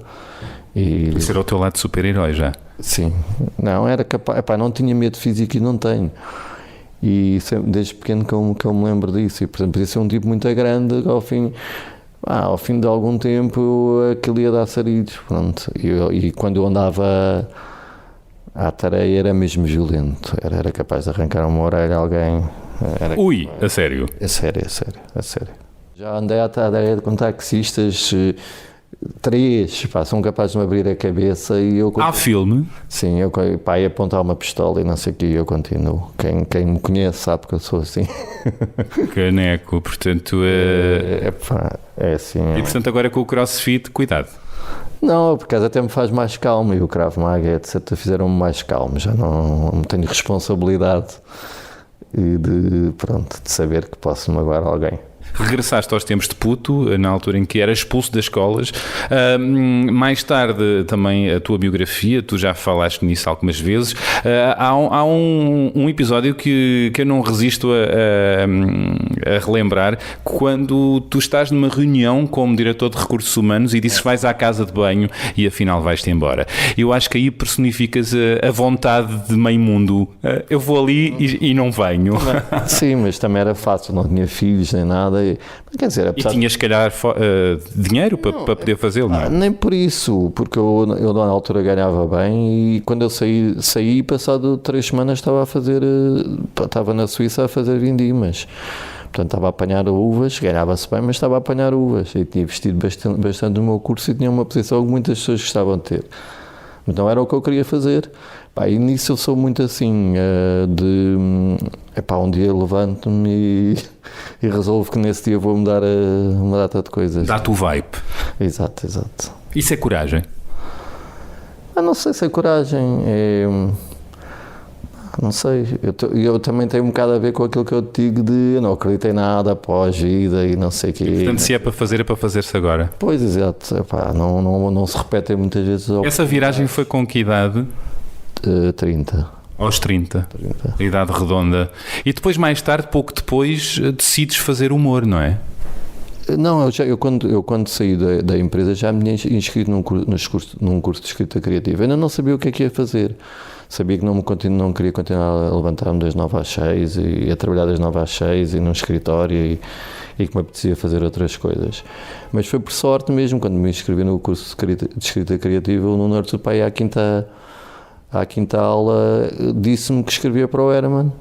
Isso era o teu lado super-herói já? Sim, não, era capaz, não tinha medo físico e não tenho. E sempre, desde pequeno que eu me lembro disso. E, por exemplo, isso é um tipo muito grande, ao fim de algum tempo aquilo ia dar sarilhos, pronto. E quando eu andava à tareia era mesmo violento, era capaz de arrancar uma orelha a alguém. Ui, a sério? A sério. Já andei à tareia com taxistas... 3, são capazes de me abrir a cabeça e eu... Há filme? Sim, eu ia apontar uma pistola e não sei o que, eu continuo. Quem me conhece sabe que eu sou assim. Caneco, portanto... É assim. E portanto agora com o CrossFit, cuidado. Não, por acaso até me faz mais calmo e o Krav Maga, etc. fizeram-me mais calmo, já não tenho responsabilidade de saber que posso magoar alguém. Regressaste aos tempos de puto, na altura em que eras expulso das escolas. Mais tarde também a tua biografia, tu já falaste nisso algumas vezes. Há um episódio que eu não resisto a relembrar, quando tu estás numa reunião como diretor de recursos humanos e dizes que vais à casa de banho e afinal vais-te embora. Eu acho que aí personificas a vontade de meio mundo. Eu vou ali e não venho. Sim, mas também era fácil, não tinha filhos nem nada. Quer dizer, e tinhas, se calhar, dinheiro para poder fazê-lo, não é? Nem por isso, porque eu na altura ganhava bem e quando eu saí passado 3 semanas estava na Suíça a fazer vindimas. Portanto, estava a apanhar uvas, ganhava-se bem, mas estava a apanhar uvas e tinha investido bastante no meu curso e tinha uma posição que muitas pessoas gostavam de ter. Então era o que eu queria fazer. Pá, e nisso eu sou muito assim, um dia levanto-me e resolvo que nesse dia vou mudar uma data de coisas. Dá-te o vibe. Exato. Isso é coragem? Não sei se é coragem, não sei, eu também tenho um bocado a ver com aquilo que eu te digo de eu não acredito em nada após vida e não sei o quê. E, portanto, se é para fazer, é para fazer-se agora. Pois, exato, não se repetem muitas vezes. Essa viragem foi com que idade? 30. Aos 30. A idade redonda. E depois, mais tarde, pouco depois, decides fazer humor, não é? Não, eu quando saí da empresa já me tinha inscrito num curso de escrita criativa. Ainda não sabia o que é que ia fazer. Sabia que não queria continuar a levantar-me das 9 às 6 e a trabalhar das 9 às 6 e num escritório e que me apetecia fazer outras coisas. Mas foi por sorte mesmo, quando me inscrevi no curso de escrita criativa, o Nuno Artur Pai, à quinta aula, disse-me que escrevia para o Herman.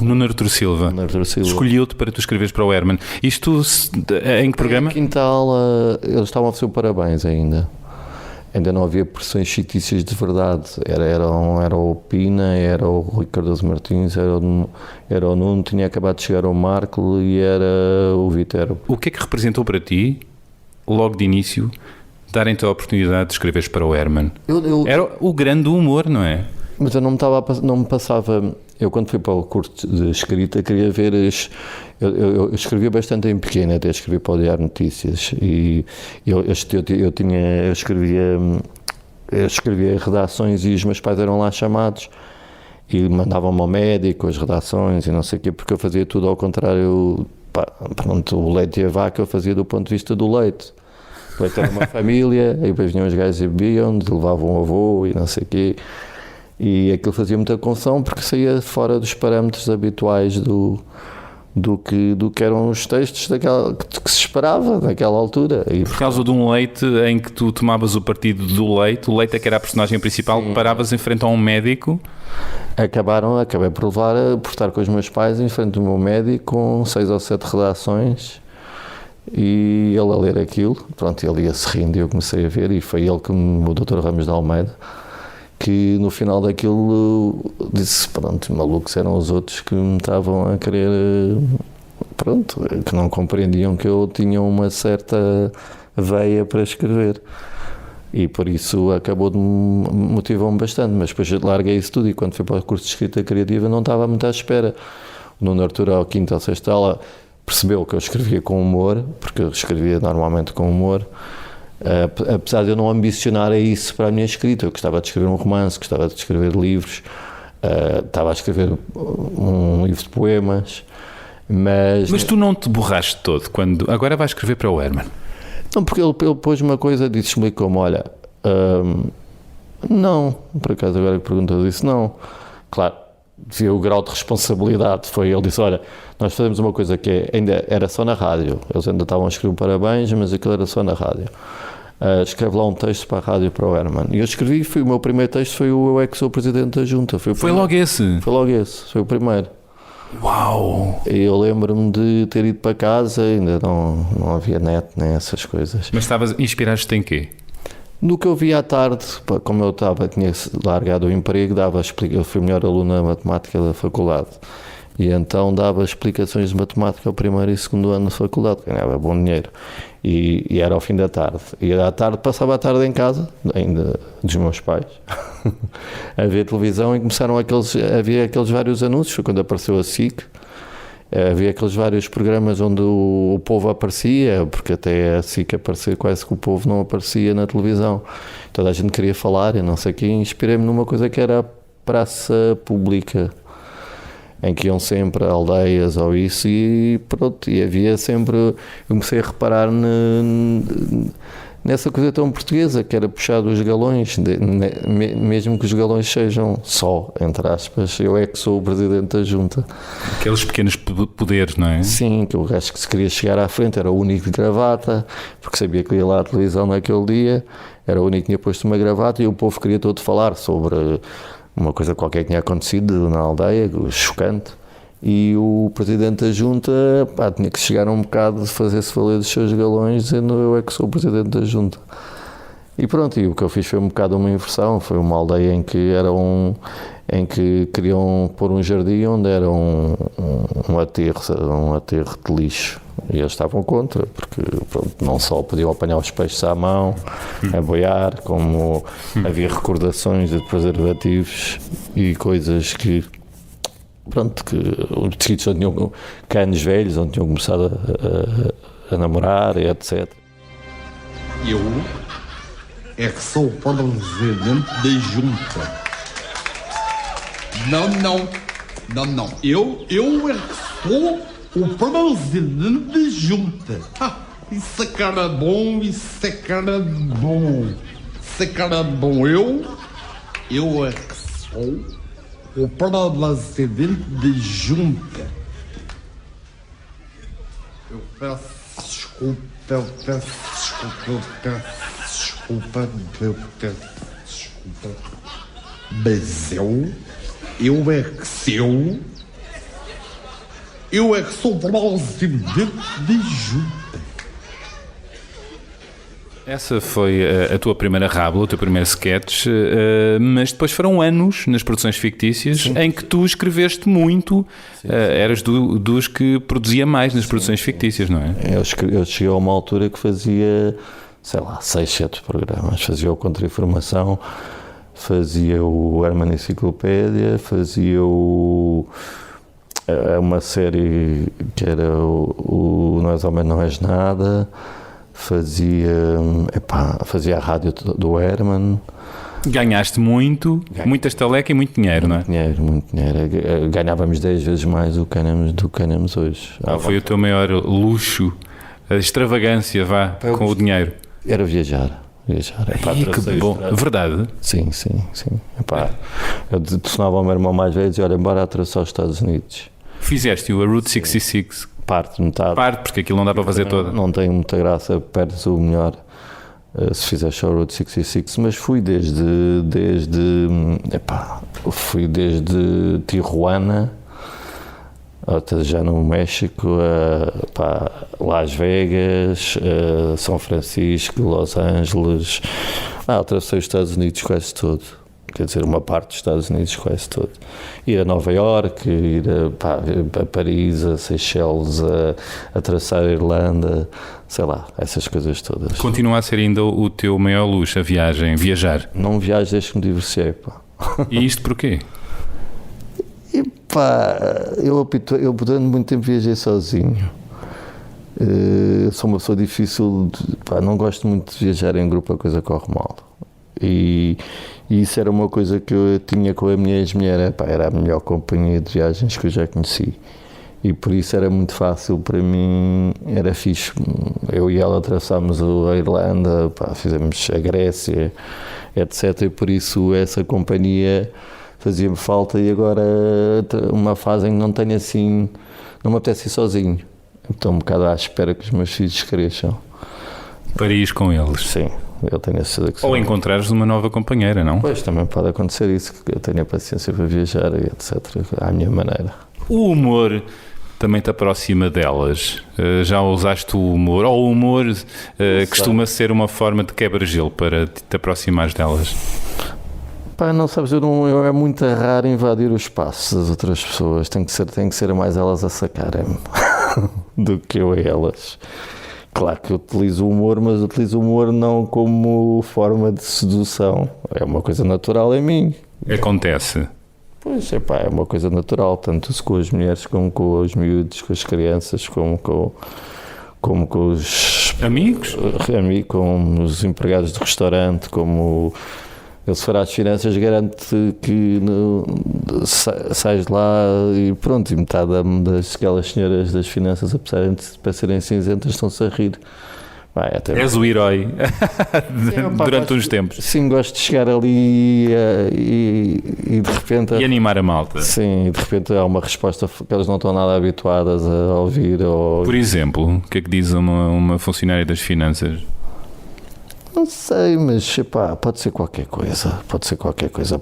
O Nuno Artur Silva. Escolheu-te para tu escreveres para o Herman. Isto em que programa? Na quinta aula, eles estavam a fazer o parabéns ainda. Ainda não havia pressões fictícias de verdade. Era o Pina, era o Rui Cardoso Martins, era o Nuno, tinha acabado de chegar o Marco e era o Vitero. O que é que representou para ti, logo de início, darem-te a oportunidade de escreveres para o Herman? Era o grande humor, não é? Mas eu não me passava... Eu, quando fui para o curso de escrita, queria ver... Eu escrevia bastante em pequeno, até escrevi para o Diário Notícias. E eu escrevia redações e os meus pais eram lá chamados e mandavam-me ao médico, as redações e não sei o quê, porque eu fazia tudo ao contrário. O leite e a vaca eu fazia do ponto de vista do leite. O leite era uma família, aí depois vinham os gajos e bebiam, levavam o avô e não sei o quê. E aquilo fazia muita confusão porque saía fora dos parâmetros habituais do que eram os textos que se esperava naquela altura. E por causa de um leite em que tu tomavas o partido do leite, o leite é que era a personagem principal, sim. Paravas em frente a um médico. Acabei por estar com os meus pais em frente do meu médico com 6 ou 7 redações e ele a ler aquilo, pronto, ele ia-se rindo e eu comecei a ver e foi ele o Dr. Ramos de Almeida, que no final daquilo disse, pronto, malucos eram os outros que me estavam a querer, pronto, que não compreendiam que eu tinha uma certa veia para escrever. E por isso motivou-me bastante, mas depois larguei isso tudo e quando fui para o curso de escrita criativa não estava muito à espera. O Nuno Artur, ao quinta ou sexta aula, percebeu que eu escrevia com humor, porque eu escrevia normalmente com humor, apesar de eu não ambicionar a isso para a minha escrita. Eu gostava de escrever um romance, gostava de escrever livros, estava a escrever um livro de poemas, mas tu não te borraste todo quando agora vais escrever para o Herman? Não, porque ele pôs uma coisa, explicou-me, olha, não, por acaso agora que perguntou, eu disse não, claro, via o grau de responsabilidade, ele disse, olha, nós fazemos uma coisa que ainda era só na rádio, eles ainda estavam a escrever um parabéns, mas aquilo era só na rádio. Escreve lá um texto para a rádio, para o Herman. E eu escrevi, o meu primeiro texto foi o Eu é que sou Presidente da Junta. Foi logo esse? Foi logo esse, foi o primeiro. Uau! E eu lembro-me de ter ido para casa, ainda não havia net, nem essas coisas. Mas inspiraste-te em quê? No que eu vi à tarde, como eu tinha largado o emprego, eu fui o melhor aluno na matemática da faculdade. E então dava explicações de matemática ao primeiro e segundo ano da faculdade, ganhava bom dinheiro. E era ao fim da tarde. E à tarde, passava a tarde em casa, ainda dos meus pais, a ver televisão e começaram havia aqueles vários anúncios, foi quando apareceu a SIC. Havia aqueles vários programas onde o povo aparecia, porque até a SIC aparecia, quase que o povo não aparecia na televisão. Toda a gente queria falar e não sei o quê. Inspirei-me numa coisa que era a praça pública, em que iam sempre aldeias ou isso, e pronto, e havia sempre, eu comecei a reparar nessa coisa tão portuguesa, que era puxar dos galões, mesmo que os galões sejam só, entre aspas, eu é que sou o Presidente da Junta. Aqueles pequenos poderes, não é? Sim, que o gajo que se queria chegar à frente era o único de gravata, porque sabia que ia lá à televisão naquele dia, era o único que tinha posto uma gravata e o povo queria todo falar sobre uma coisa qualquer que tinha acontecido na aldeia, chocante, e o Presidente da Junta tinha que chegar um bocado de fazer-se valer dos seus galões dizendo eu é que sou o Presidente da Junta. E pronto, e o que eu fiz foi um bocado uma inversão, foi uma aldeia em que queriam pôr um jardim onde era um aterro de lixo. E eles estavam contra, porque pronto, não só podiam apanhar os peixes à mão, a boiar, como havia recordações de preservativos e coisas que, pronto, que os sítios onde tinham canos velhos, onde tinham começado a namorar e etc. Eu é que sou o presidente da junta. Não. Eu é que sou o presidente da junta. Isso é cara bom. Eu é que sou o presidente da junta. Eu peço desculpa. Mas eu é que sou o presidente da junta. Essa foi a tua primeira rábula, o teu primeiro sketch, mas depois foram anos nas produções fictícias em que tu escreveste muito, eras dos que produzia mais nas produções fictícias, não é? Eu cheguei a uma altura que fazia, sei lá, 6, 7 programas, fazia o Contra-Informação, fazia o Herman Enciclopédia, fazia uma série que era o Nós Homens Não És Nada, fazia a rádio do Herman. Ganhaste muita estaleca e muito dinheiro, não é? Muito dinheiro. Ganhávamos 10 vezes mais do que ganhamos hoje. Foi o teu maior luxo, a extravagância, com o dinheiro? Era viajar. Que bom, verdade? Sim. Eu telefonava ao meu irmão mais velho e dizia, olha, embora atravessar os Estados Unidos. Fizeste-o, a Route 66? Metade. Porque aquilo não dá para fazer toda. Não tem muita graça, perdes o melhor se fizeres só a Route 66, mas fui desde Tijuana, até já no México, Las Vegas, São Francisco, Los Angeles, atravessei os Estados Unidos quase todo. Quer dizer, uma parte dos Estados Unidos quase todo. Ir a Nova Iorque, ir a Paris, a Seychelles, a atravessar a Irlanda, sei lá, essas coisas todas. Continua a ser ainda o teu maior luxo, viajar? Não viajo desde que me divorciei, E isto porquê? Eu durante muito tempo viajei sozinho. Sou uma pessoa difícil, não gosto muito de viajar em grupo, a coisa corre mal. E isso era uma coisa que eu tinha com a minha ex-mulher, era a melhor companhia de viagens que eu já conheci. E por isso era muito fácil para mim, era fixe. Eu e ela atravessámos a Irlanda, fizemos a Grécia, etc. E por isso essa companhia fazia-me falta, e agora uma fase em que não tenho assim, não me apetece ir sozinho. Estou um bocado à espera que os meus filhos cresçam. Para ir com eles? Sim, eu tenho a certeza que sim. Ou encontrares uma nova companheira, não? Pois, também pode acontecer isso, que eu tenho a paciência para viajar, etc., à minha maneira. O humor também te aproxima delas? Já usaste o humor? Ou o humor costuma ser uma forma de quebra-gelo para te aproximares delas? Não sabes, é muito raro invadir o espaço das outras pessoas. Tem que ser mais elas a sacarem-me do que eu a elas. Claro que eu utilizo o humor, mas utilizo o humor não como forma de sedução. É uma coisa natural em mim. Acontece. Pois, é uma coisa natural, tanto com as mulheres como com os miúdos, com as crianças, como com os amigos, com os empregados de restaurante, como ele, se for às finanças, garante que sais de lá e pronto, e metade daquelas senhoras das finanças, apesar de serem cinzentas, estão-se a rir. És o herói durante uns tempos. Sim, gosto de chegar ali e de repente... E animar a malta. Sim, e de repente há uma resposta que elas não estão nada habituadas a ouvir. Por exemplo, o que é que diz uma funcionária das finanças? Não sei, mas pode ser qualquer coisa.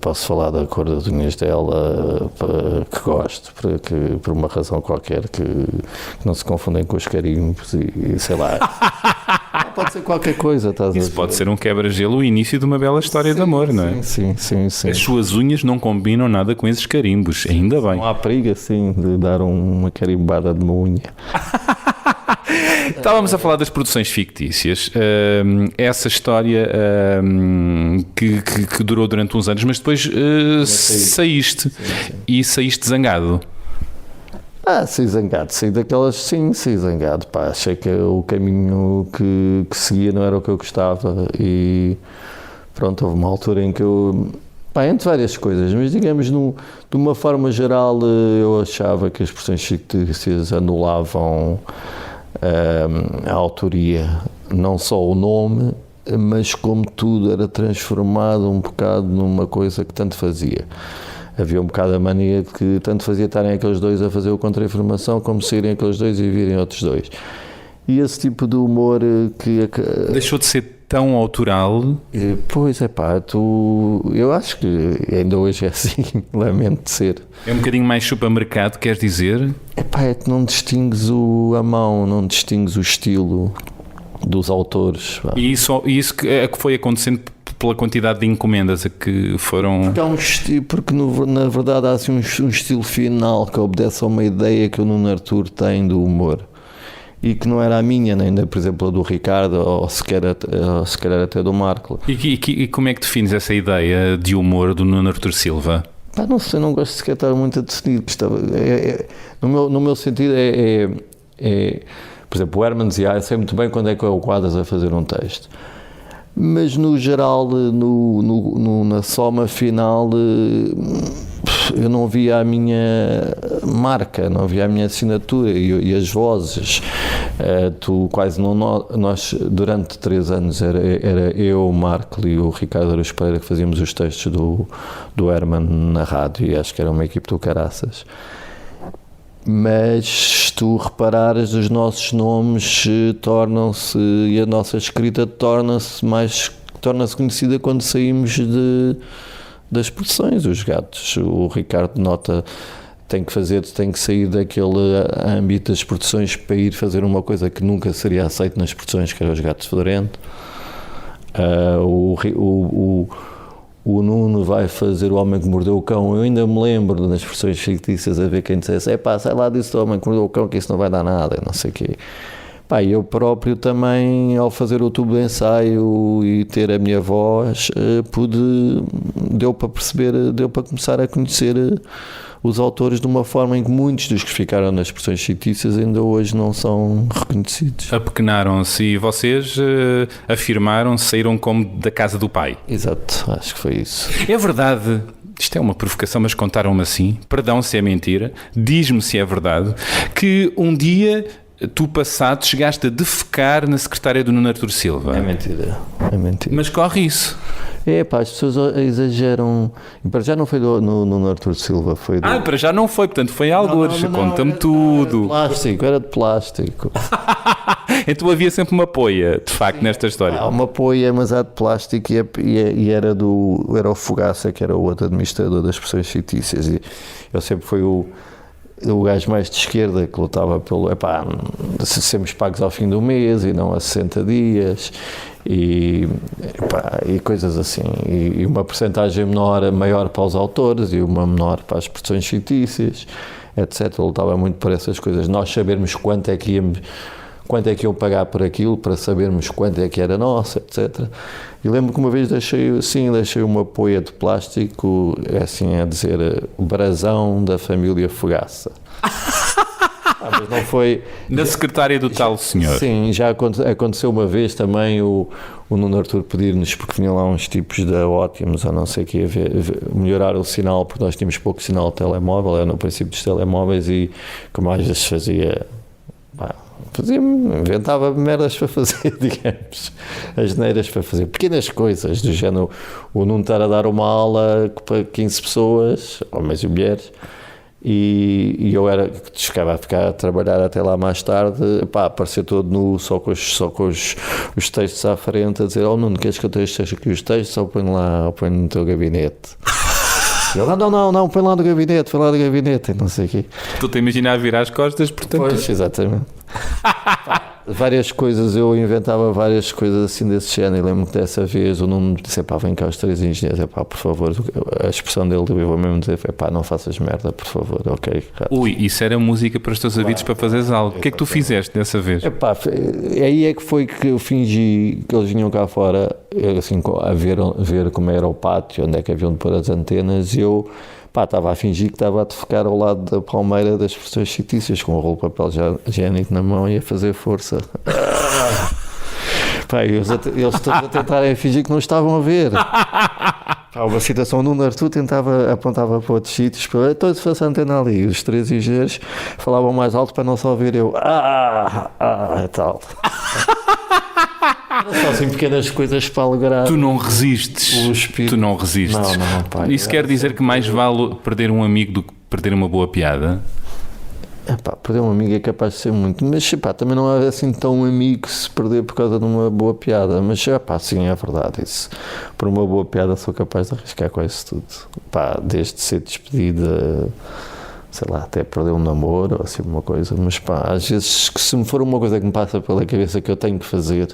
Posso falar da cor das unhas dela, que gosto, por uma razão qualquer, que não se confundem com os carimbos e sei lá. Pode ser qualquer coisa, estás a ver? Isso pode ser um quebra-gelo, o início de uma bela história de amor, não é? Sim. As suas unhas não combinam nada com esses carimbos, ainda bem. Não há perigo, assim, de dar uma carimbada de uma unha. Estávamos a falar das produções fictícias, essa história que durou durante uns anos, mas depois saíste. Sim. E saíste zangado. Saí zangado, saí zangado, pá, achei que o caminho que seguia não era o que eu gostava e pronto, houve uma altura em que eu, entre várias coisas, mas digamos, de uma forma geral, eu achava que as produções fictícias anulavam a autoria, não só o nome, mas como tudo era transformado um bocado numa coisa que tanto fazia. Havia um bocado a mania de que tanto fazia estarem aqueles dois a fazer o contra-informação como saírem aqueles dois e virem outros dois. E esse tipo de humor que... Deixou de ser tão autoral? Pois é pá, eu acho que ainda hoje é assim, lamento de ser. É um bocadinho mais supermercado, queres dizer? É que não distingues a mão, não distingues o estilo dos autores. Pá. E isso que foi acontecendo pela quantidade de encomendas a que foram... Porque na verdade há assim um estilo final que obedece a uma ideia que o Nuno Artur tem do humor e que não era a minha, nem por exemplo a do Ricardo ou sequer até do Marco. E como é que defines essa ideia de humor do Nuno Artur Silva? Não sei, não gosto sequer de estar muito a definir. No meu sentido por exemplo, o Herman dizia, sei muito bem quando é que é o Quadras a fazer um texto. Mas no geral, na soma final, eu não via a minha marca, não via a minha assinatura e as vozes. Tu quase não... Nós, durante 3 anos, era eu, o Marco e o Ricardo Araújo Pereira que fazíamos os textos do Herman na rádio e acho que era uma equipe do caraças. Mas se tu reparares, os nossos nomes tornam-se e a nossa escrita torna-se conhecida quando saímos das produções. Os gatos, o Ricardo nota, tem que sair daquele âmbito das produções para ir fazer uma coisa que nunca seria aceito nas produções, que era os Gatos Fedorentos. O Nuno vai fazer O Homem que Mordeu o Cão. Eu ainda me lembro nas versões fictícias a ver quem dissesse sai lá disso do Homem que Mordeu o Cão que isso não vai dar nada, não sei o quê. Eu próprio também, ao fazer o tubo de ensaio e ter a minha voz, deu para perceber, deu para começar a conhecer os autores de uma forma em que muitos dos que ficaram nas versões fictícias ainda hoje não são reconhecidos. Apequenaram-se e vocês afirmaram-se, saíram como da casa do pai. Exato, acho que foi isso. É verdade, isto é uma provocação, mas contaram-me assim, perdão se é mentira, diz-me se é verdade, que um dia tu passado chegaste a defecar na secretária do Nuno Artur Silva. É mentira. Mas corre isso. As pessoas exageram. Para já não foi no Artur Silva, foi para já não foi, portanto foi algures. Conta-me tudo. Era de plástico. Então havia sempre uma poia, de facto, nesta história. Há uma poia, mas há de plástico e era o Fogaça, que era o outro administrador das expressões fictícias. E eu sempre fui o gajo mais de esquerda que lutava pelo sermos pagos ao fim do mês e não a 60 dias e coisas assim, e uma porcentagem maior para os autores e uma menor para as produções fictícias, etc. Eu lutava muito por essas coisas, nós sabermos quanto é que iam pagar por aquilo, para sabermos quanto é que era nosso, etc. E lembro que uma vez deixei uma poia de plástico, a dizer, brasão da família Fogaça. Mas não foi... Na secretária do tal senhor. Sim, já aconteceu uma vez também o Nuno Artur pedir-nos, porque vinham lá uns tipos da Ótimos, ou não sei o que, melhorar o sinal, porque nós tínhamos pouco sinal de telemóvel, era no princípio dos telemóveis, e como às vezes inventava merdas para fazer, digamos, asneiras para fazer, pequenas coisas do género, o Nuno estar a dar uma aula para 15 pessoas, homens e mulheres, e eu chegava a ficar a trabalhar até lá mais tarde, aparecer todo nu, só com os textos à frente, a dizer, Nuno, queres que eu deixe aqui os textos ou ponho no teu gabinete? Ele, não, põe lá no gabinete, e não sei o quê. Estou-te a imaginar a virar as costas, portanto... Pois, exatamente. várias coisas, eu inventava várias coisas assim desse género. Lembro que dessa vez o Nuno disse: pá, vem cá os 3 engenheiros, pá, por favor. A expressão dele, eu vou mesmo dizer: pá, não faças merda, por favor, ok? Ui, isso era música para os teus ouvidos para fazeres algo. O que é que tu fizeste dessa vez? Pá, aí é que foi que eu fingi que eles vinham cá fora, assim, a ver como era o pátio, onde é que haviam de pôr as antenas, e eu, pá, estava a fingir que estava a defecar ao lado da palmeira das pessoas fictícias, com o rolo de papel higiênico na mão e a fazer força. Pá, eles todos a tentarem fingir que não estavam a ver. Pá, uma citação do Arthur apontava para outros sítios, para todos se fosse a antena ali. Os 3 engenheiros falavam mais alto para não só ouvir eu. Tal. Só assim pequenas coisas para alegrar. Tu não resistes. O espírito. Tu não resistes. Não, pá. Isso quer dizer que mais vale perder um amigo do que perder uma boa piada? Perder um amigo é capaz de ser muito, mas também não é assim tão amigo se perder por causa de uma boa piada, mas sim, é verdade isso. Por uma boa piada sou capaz de arriscar quase tudo, desde ser despedida, sei lá, até perder um namoro ou assim uma coisa, mas às vezes que se me for uma coisa que me passa pela cabeça que eu tenho que fazer,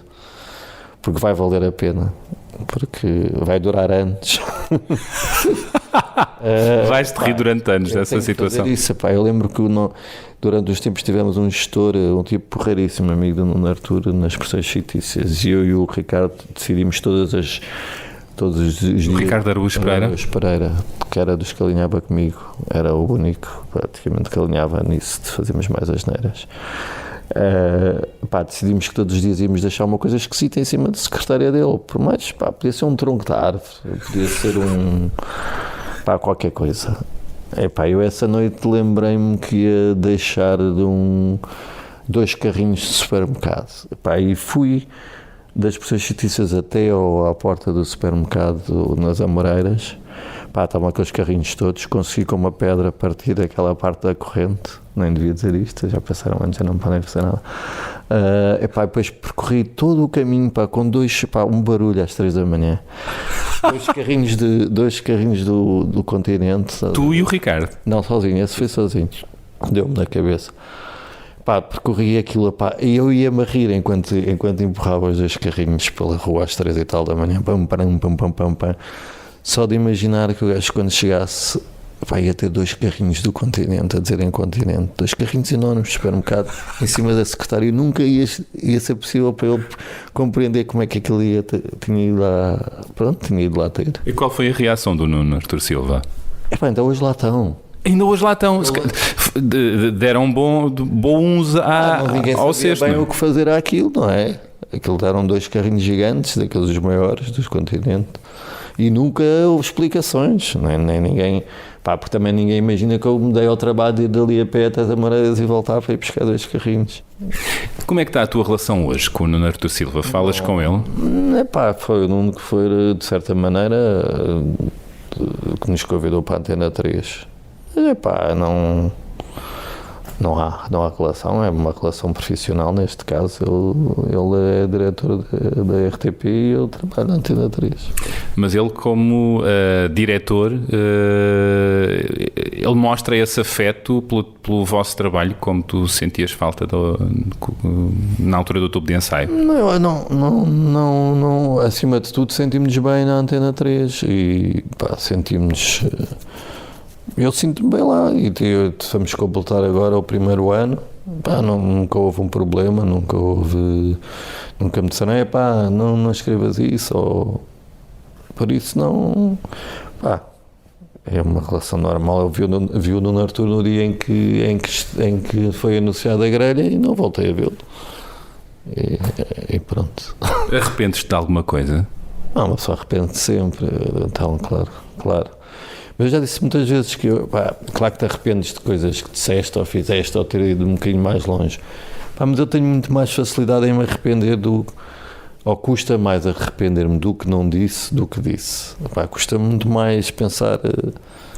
porque vai valer a pena, porque vai durar anos. Vais-te rir durante anos dessa situação. Isso, eu lembro que durante os tempos tivemos um gestor, um tipo porreiríssimo, amigo do Nuno Artur, nas expressões fictícias, e eu e o Ricardo decidimos todos os dias. O Ricardo Araújo Pereira, que era dos que alinhava comigo, era o único praticamente que alinhava nisso, de fazermos mais asneiras. Decidimos que todos os dias íamos deixar uma coisa esquisita em cima da secretária dele, por mais, podia ser um tronco de árvore, podia ser qualquer coisa. Eu essa noite lembrei-me que ia deixar 2 carrinhos de supermercado, e fui das pessoas fictícias até à porta do supermercado nas Amoreiras. Estavam aqueles carrinhos todos, consegui com uma pedra partir aquela parte da corrente, nem devia dizer isto, já passaram anos, já não podem fazer nada. Depois percorri todo o caminho com um barulho às 3 da manhã. 2 carrinhos do Continente. Tu e o Ricardo? Não, sozinho, esse foi sozinho, deu-me na cabeça. Percorri aquilo, e eu ia-me a rir enquanto empurrava os 2 carrinhos pela rua às 3 e tal da manhã, pam. Só de imaginar que o gajo, quando chegasse, ia ter 2 carrinhos do Continente, a dizerem Continente, 2 carrinhos enormes de supermercado em cima da secretária, nunca ia ser possível para ele compreender como é que aquilo tinha ido lá ter. E qual foi a reação do Nuno Artur Silva? Ainda hoje lá estão. Ainda hoje lá estão. Deram bons ao cesto. Bem o que fazer àquilo, não é? Aquilo deram 2 carrinhos gigantes, daqueles maiores dos Continente. E nunca houve explicações, nem ninguém, porque também ninguém imagina que eu me dei ao trabalho de ir dali a pé até as Amoreiras e voltar para ir buscar 2 carrinhos. Como é que está a tua relação hoje com o Nuno Artur Silva? Falas com ele? Foi o Nuno que foi, de certa maneira, que nos convidou para a Antena 3. Mas, não há relação, é uma relação profissional neste caso. Ele é diretor da RTP e eu trabalho na Antena 3. Mas ele, como diretor, ele mostra esse afeto pelo vosso trabalho, como tu sentias falta na altura do tubo de ensaio? Não, acima de tudo sentimos bem na Antena 3 e sentimos... Eu sinto-me bem lá e vamos completar agora o 1º ano. Nunca houve um problema, nunca me disseram, não escrevas isso, por isso não, é uma relação normal. Eu vi o Nuno Artur no dia em que foi anunciada a grelha e não voltei a vê-lo. E pronto. Arrependes-te de alguma coisa? Não, uma pessoa arrepende sempre, então, claro. Mas eu já disse muitas vezes que, claro que te arrependes de coisas que disseste ou fizeste ou ter ido um bocadinho mais longe. Mas eu tenho muito mais facilidade em me arrepender ou custa mais arrepender-me do que não disse do que disse. Custa muito mais pensar...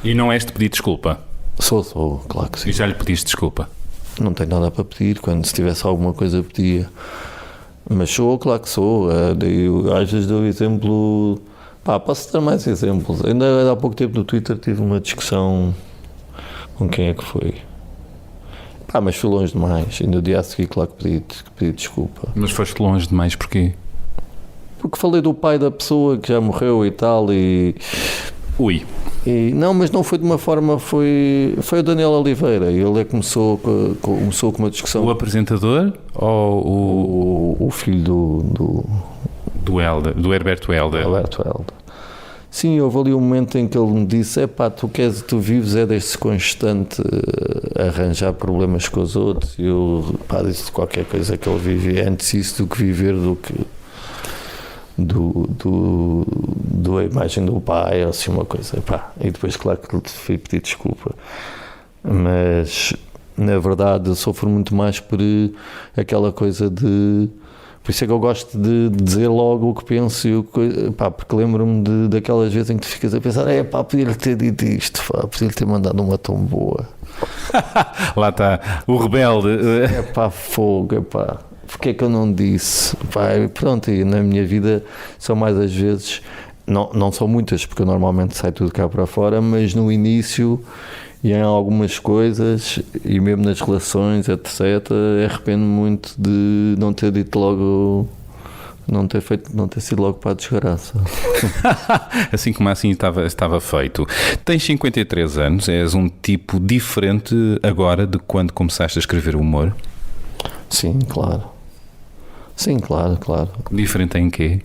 E não és de pedir desculpa? Sou, claro que sim. E já lhe pediste desculpa? Não tenho nada para pedir, se tivesse alguma coisa pedia. Mas claro que sou. Às vezes dou exemplo... posso dar mais exemplos. Ainda há pouco tempo no Twitter tive uma discussão com quem é que foi. Mas fui longe demais. E no dia a seguir, claro que pedi desculpa. Mas foste longe demais porquê? Porque falei do pai da pessoa que já morreu e tal e... Ui. Não, mas não foi de uma forma, foi o Daniel Oliveira. Ele começou com uma discussão. O apresentador ou o filho do Herberto Helder? Herberto Helder. Sim, houve ali um momento em que ele me disse: tu vives desse constante arranjar problemas com os outros. E eu disse qualquer coisa que ele vive antes isso do que viver da imagem do pai, ou assim uma coisa. E depois, claro que fui pedir desculpa. Mas, na verdade, eu sofro muito mais por aquela coisa de... Por isso é que eu gosto de dizer logo o que penso, porque lembro-me daquelas vezes em que tu ficas a pensar: podia-lhe ter dito isto, podia-lhe ter mandado uma tão boa. Lá está, o rebelde. Fogo, porque é que eu não disse? Pronto, e na minha vida são mais as vezes, não são muitas, porque eu normalmente saio tudo cá para fora, mas no início e em algumas coisas, e mesmo nas relações, etc., arrependo-me muito de não ter dito logo, não ter sido logo para a desgraça. Assim como assim estava feito. Tens 53 anos, és um tipo diferente agora de quando começaste a escrever humor? Sim, claro. Diferente em quê?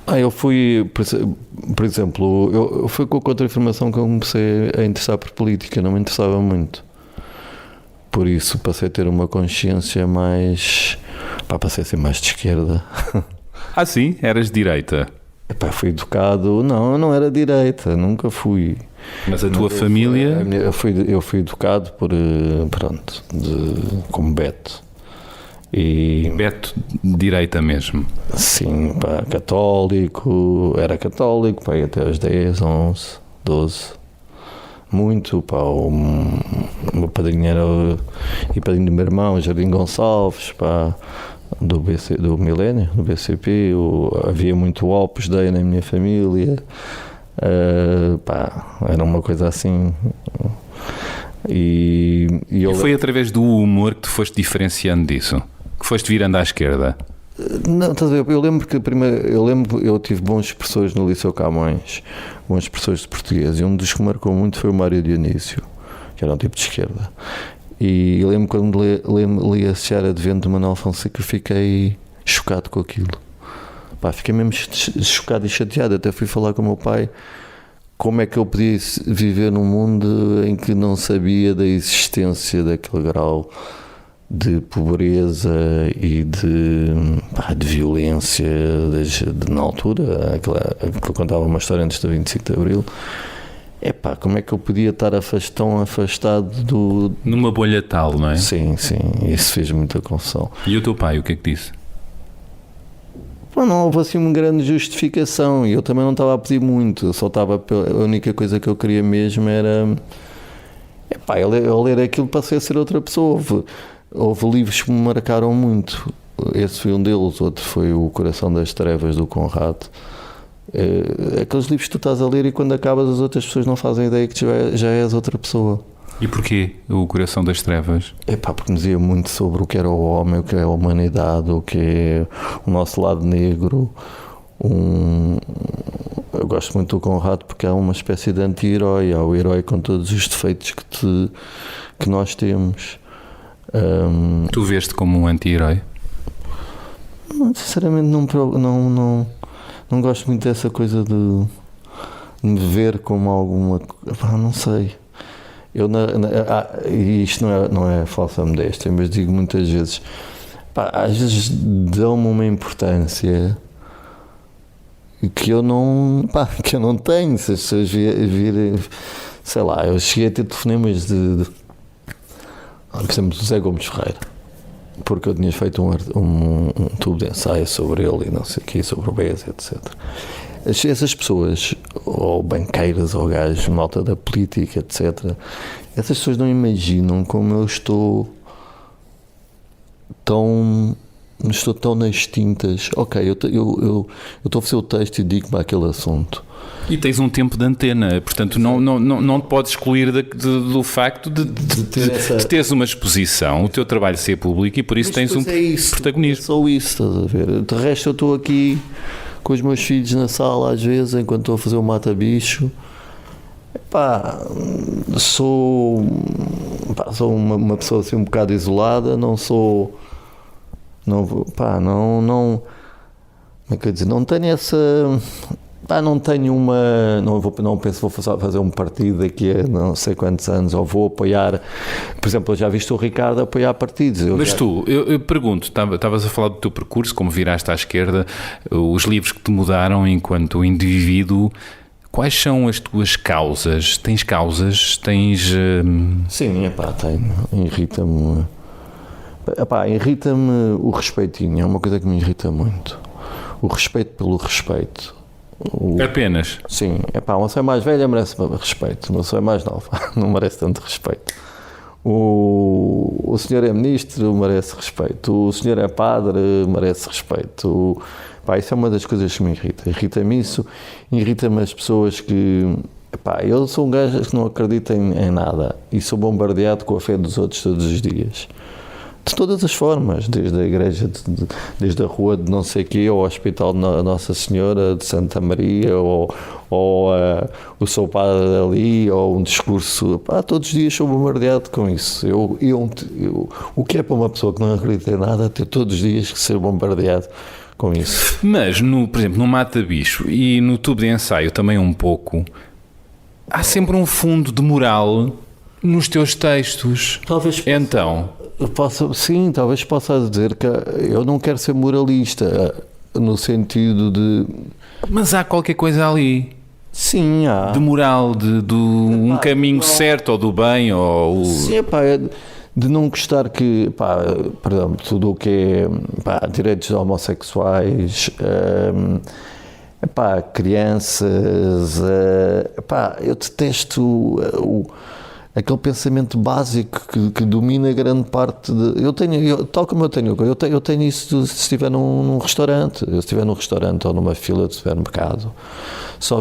Eu fui, por exemplo, eu fui com a contra-informação que eu comecei a interessar por política, não me interessava muito. Por isso passei a ter uma consciência mais... passei a ser mais de esquerda. Sim? Eras de direita? Fui educado... Não era de direita, nunca fui. Mas a tua família... Eu fui educado como Beto. E Beto de direita mesmo? Sim, católico, era católico, até aos 10, 11, 12, muito, o meu padrinho era e padrinho do meu irmão, Jardim Gonçalves, do Milénio, do BCP, havia muito Opus Dei na minha família, era uma coisa assim. E foi através do humor que te foste diferenciando disso? Que foste virando à esquerda? Não, estás a ver? Eu lembro que eu tive bons professores no Liceu Camões, bons professores de português, e um dos que marcou muito foi o Mário Dionísio, que era um tipo de esquerda. E eu lembro quando li a Seara de Vento de Manuel Fonseca, fiquei chocado com aquilo. Fiquei mesmo chocado e chateado. Até fui falar com o meu pai como é que eu podia viver num mundo em que não sabia da existência daquele grau de pobreza e de violência na altura. Eu contava uma história antes do 25 de Abril. Como é que eu podia estar tão afastado numa bolha tal, não é? Sim, isso fez muita confusão. E o teu pai, o que é que disse? Não houve assim uma grande justificação, e eu também não estava a pedir muito, a única coisa que eu queria mesmo era eu ler aquilo, passei a ser outra pessoa. Houve livros que me marcaram muito, esse foi um deles, outro foi O Coração das Trevas, do Conrado. Aqueles livros que tu estás a ler e quando acabas as outras pessoas não fazem ideia que já és outra pessoa. E porquê O Coração das Trevas? Porque me dizia muito sobre o que era o homem, o que é a humanidade, o que é o nosso lado negro. Eu gosto muito do Conrado porque é uma espécie de anti-herói, há o herói com todos os defeitos que nós temos. Tu vês-te como um anti-herói? Sinceramente não gosto muito dessa coisa de me ver como alguma... não sei. E isto não é falsa modéstia, mas digo muitas vezes, às vezes dão-me uma importância que eu não tenho. Se as pessoas virem, sei lá, eu cheguei a ter telefonemas por exemplo, do Zé Gomes Ferreira, porque eu tinha feito um tubo de ensaio sobre ele e não sei o quê, sobre o BES, etc. Essas pessoas, ou banqueiras, ou gajos, malta da política, etc., essas pessoas não imaginam como eu estou tão mas estou tão nas tintas. Ok, eu estou a fazer o texto e digo-me aquele assunto. E tens um tempo de antena, portanto não te podes excluir do facto de teres uma exposição, o teu trabalho ser público e por isso tens um protagonismo. É só isso, estás a ver? De resto eu estou aqui com os meus filhos na sala às vezes, enquanto estou a fazer o mata-bicho. Sou uma pessoa assim um bocado isolada, não como é que eu dizer, não tenho essa... não tenho uma... Não penso que vou fazer um partido daqui a não sei quantos anos, ou vou apoiar... Por exemplo, eu já viste o Ricardo apoiar partidos. Eu pergunto, estavas a falar do teu percurso, como viraste à esquerda, os livros que te mudaram enquanto indivíduo. Quais são as tuas causas? Tens causas? Tens... Sim, tenho. Irrita-me o respeitinho, é uma coisa que me irrita muito. O respeito pelo respeito. Apenas? Sim, uma pessoa mais velha merece respeito, uma pessoa mais nova não merece tanto respeito. O senhor é ministro, merece respeito. O senhor é padre, merece respeito. Isso é uma das coisas que me irrita. Irrita-me isso, irrita-me as pessoas que... eu sou um gajo que não acredita em nada e sou bombardeado com a fé dos outros todos os dias. De todas as formas, desde a igreja, desde a rua de não sei quê, ao hospital de Nossa Senhora de Santa Maria, ou o seu padre ali, ou um discurso. Todos os dias sou bombardeado com isso. O que é para uma pessoa que não acredita em nada, ter todos os dias que ser bombardeado com isso. Mas, por exemplo, no Mata-Bicho e no Tubo de Ensaio também um pouco, há sempre um fundo de moral nos teus textos. Talvez possa dizer que eu não quero ser moralista, no sentido de... Mas há qualquer coisa ali. Sim, há. De moral, de um caminho certo, ou do bem, ou... Sim, de não gostar que, por exemplo, tudo o que é direitos homossexuais, crianças, eu detesto aquele pensamento básico que domina grande parte tal como eu tenho isso se estiver num restaurante, se estiver num restaurante ou numa fila de supermercado, se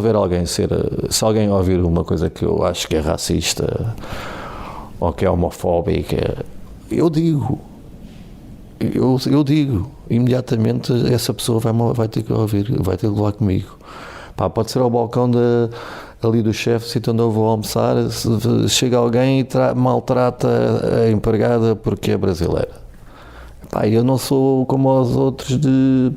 alguém ouvir uma coisa que eu acho que é racista ou que é homofóbica, eu digo imediatamente, essa pessoa vai ter que ouvir, vai ter que levar comigo. Pode ser ao balcão ali do chefe, sítio onde eu vou almoçar, chega alguém e maltrata a empregada porque é brasileira. Eu não sou como os outros de...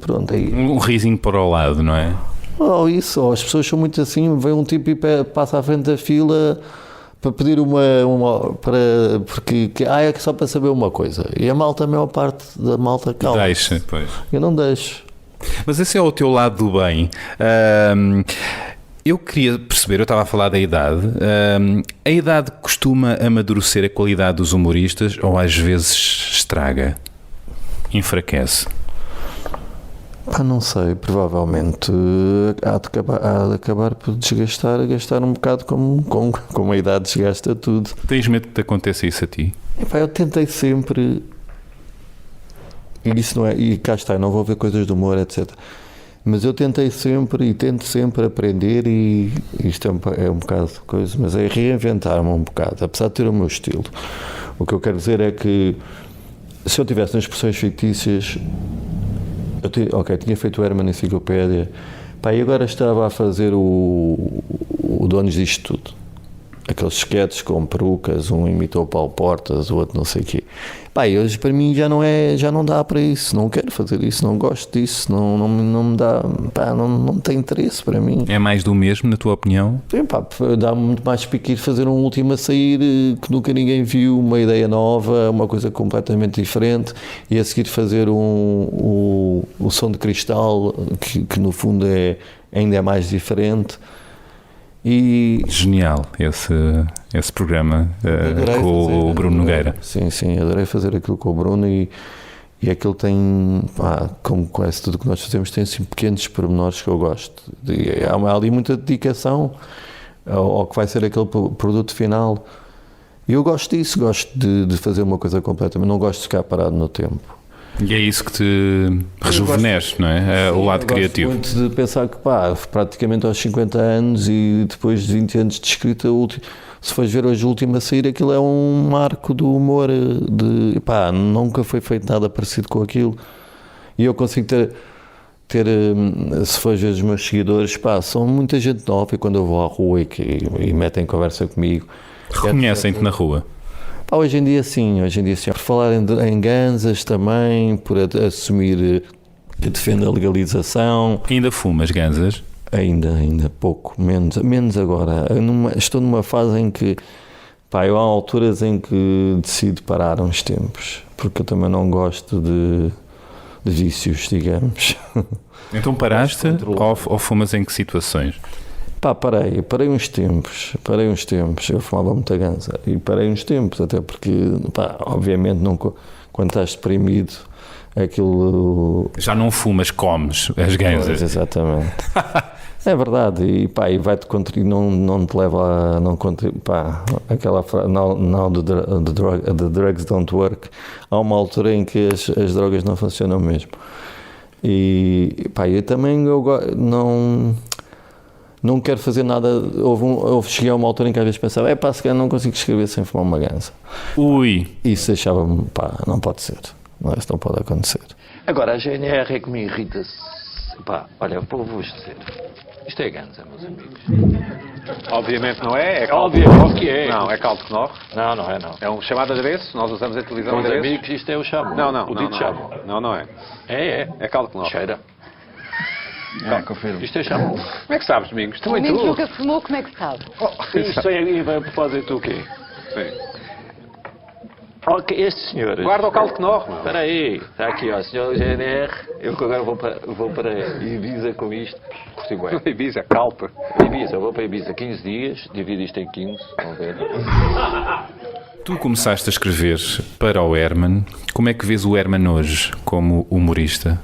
Um risinho para o lado, não é? Ou as pessoas são muito assim, vem um tipo e passa à frente da fila para pedir porque é só para saber uma coisa. E a maior parte da malta calma. Deixa, pois. Eu não deixo. Mas esse é o teu lado do bem. Eu queria perceber, eu estava a falar da idade. A idade costuma amadurecer a qualidade dos humoristas ou às vezes estraga? Enfraquece? Não sei, provavelmente há de acabar por gastar um bocado como a idade desgasta tudo. Tens medo que te aconteça isso a ti? Eu tentei sempre, e cá está, não vou ver coisas de humor, etc. Mas eu tentei sempre e tento sempre aprender, e isto é um bocado de coisa, mas é reinventar-me um bocado, apesar de ter o meu estilo. O que eu quero dizer é que se eu tivesse nas expressões fictícias, tinha feito o Herman Enciclopédia, e agora estava a fazer o Donos disto tudo. Aqueles sketches com perucas, um imitou o Paulo Portas, o outro não sei o quê. Hoje para mim já não dá para isso, não quero fazer isso, não gosto disso, não me dá, não tem interesse para mim. É mais do mesmo, na tua opinião? Dá-me muito mais pique ir fazer um último a sair que nunca ninguém viu, uma ideia nova, uma coisa completamente diferente, e a seguir fazer o Som de Cristal, que no fundo ainda é mais diferente. Genial esse programa com o Bruno Nogueira. Sim, adorei fazer aquilo com o Bruno, e aquilo tem, como quase tudo que nós fazemos, tem assim pequenos pormenores que eu gosto. Há ali muita dedicação ao que vai ser aquele produto final, e eu gosto disso, gosto de fazer uma coisa completamente, não gosto de ficar parado no tempo. E é isso que te rejuvenesce, não é? O lado criativo. Eu gosto muito de pensar que, praticamente aos 50 anos e depois de 20 anos de escrita, se fores ver hoje o último a sair, aquilo é um marco do humor, nunca foi feito nada parecido com aquilo. E eu consigo ter se fores ver os meus seguidores, são muita gente nova, e quando eu vou à rua e metem conversa comigo. Reconhecem-te na rua? Hoje em dia sim. Por falar em ganzas também, por assumir que defende a legalização. Ainda fumas ganzas? Ainda pouco, menos agora. Estou numa fase em que, há alturas em que decido parar uns tempos, porque eu também não gosto de vícios, digamos. Então paraste ou fumas em que situações? Parei uns tempos, eu fumava muita ganza e parei uns tempos, até porque, obviamente, quando estás deprimido, aquilo... Já não fumas, comes as ganzas. Pois, exatamente. É verdade, e vai-te contribuir, não te leva a... aquela frase, now the drugs don't work. Há uma altura em que as drogas não funcionam mesmo. E, eu também não quero fazer nada. Cheguei a uma altura em que às vezes pensava, se calhar não consigo escrever sem fumar uma ganza. Isso achava-me, não pode ser. Isso não pode acontecer. Agora, a GNR é que me irrita-se. Olha, vou-vos dizer. Isto é ganza, meus amigos. Obviamente não é. É Obviamente que é. Não, é caldo de Knorr. Não, não é não. É um chamado adereço, nós usamos em televisão Meus adereço. amigos, isto é o chamu. Não, o dito chamu. Não é. É. É caldo de Knorr. Cheira. Confirmo. Isto é chamu. Como é que sabes, Domingos? Também Domingos tu. nunca fumou, como é que sabe? Isto é a propósito do quê? Sim. Ok, estes senhores... Guarda o caldo de Knorr, meu. Espera aí, está aqui, ó, senhor GNR, eu que agora vou para Ibiza com isto. Curti bem. Ibiza, calpa. Ibiza, eu vou para Ibiza 15 dias, divido isto em 15, vão ver. Tu começaste a escrever para o Herman. Como é que vês o Herman hoje como humorista?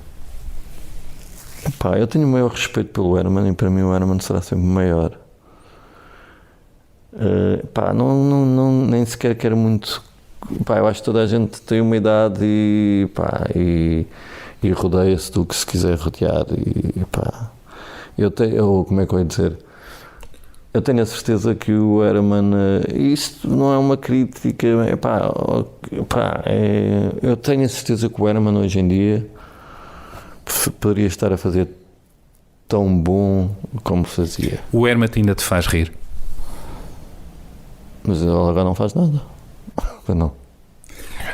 Eu tenho o maior respeito pelo Herman e para mim o Herman será sempre maior. Nem sequer quero muito... eu acho que toda a gente tem uma idade e rodeia-se do que se quiser rodear. Como é que eu ia dizer? Eu tenho a certeza que o Herman, isto não é uma crítica, eu tenho a certeza que o Herman hoje em dia poderia estar a fazer tão bom como fazia. O Herman ainda te faz rir? Mas ele agora não faz nada. Não.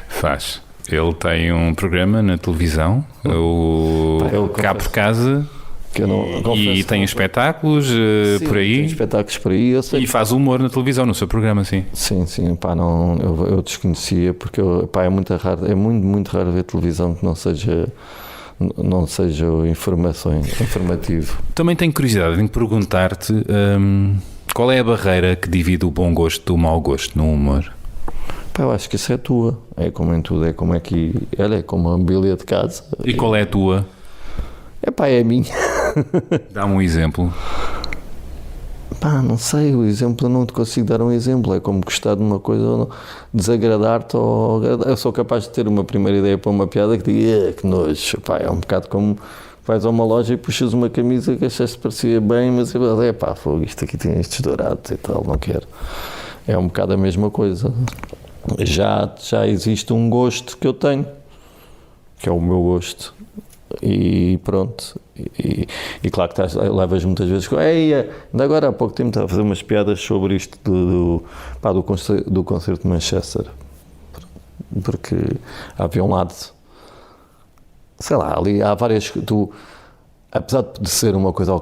Faz. Ele tem um programa na televisão, o Cá por Casa, que eu não, e tem espetáculos por aí. Tem espetáculos por aí, eu sei. E faz humor na televisão, no seu programa, sim. Sim, eu desconhecia, porque é muito raro, muito raro ver televisão que não seja informativo. Também tenho curiosidade em perguntar-te qual é a barreira que divide o bom gosto do mau gosto no humor? Eu acho que isso é tua, é como em tudo, é como aqui, é como a mobília de casa. E qual é a tua? É a minha. Dá-me um exemplo. Não sei, o exemplo, eu não te consigo dar um exemplo, é como gostar de uma coisa ou não, desagradar-te ou agradar. Eu sou capaz de ter uma primeira ideia para uma piada que diga, que nojo, é um bocado como vais a uma loja e puxas uma camisa que achaste que parecia bem, mas fogo, isto aqui tem estes dourados e tal, não quero. É um bocado a mesma coisa. Já existe um gosto que eu tenho, que é o meu gosto, e pronto. E claro que levas muitas vezes com ainda agora há pouco tempo estava a fazer umas piadas sobre isto do concerto de Manchester, porque havia um lado, sei lá, ali há várias, apesar de ser uma coisa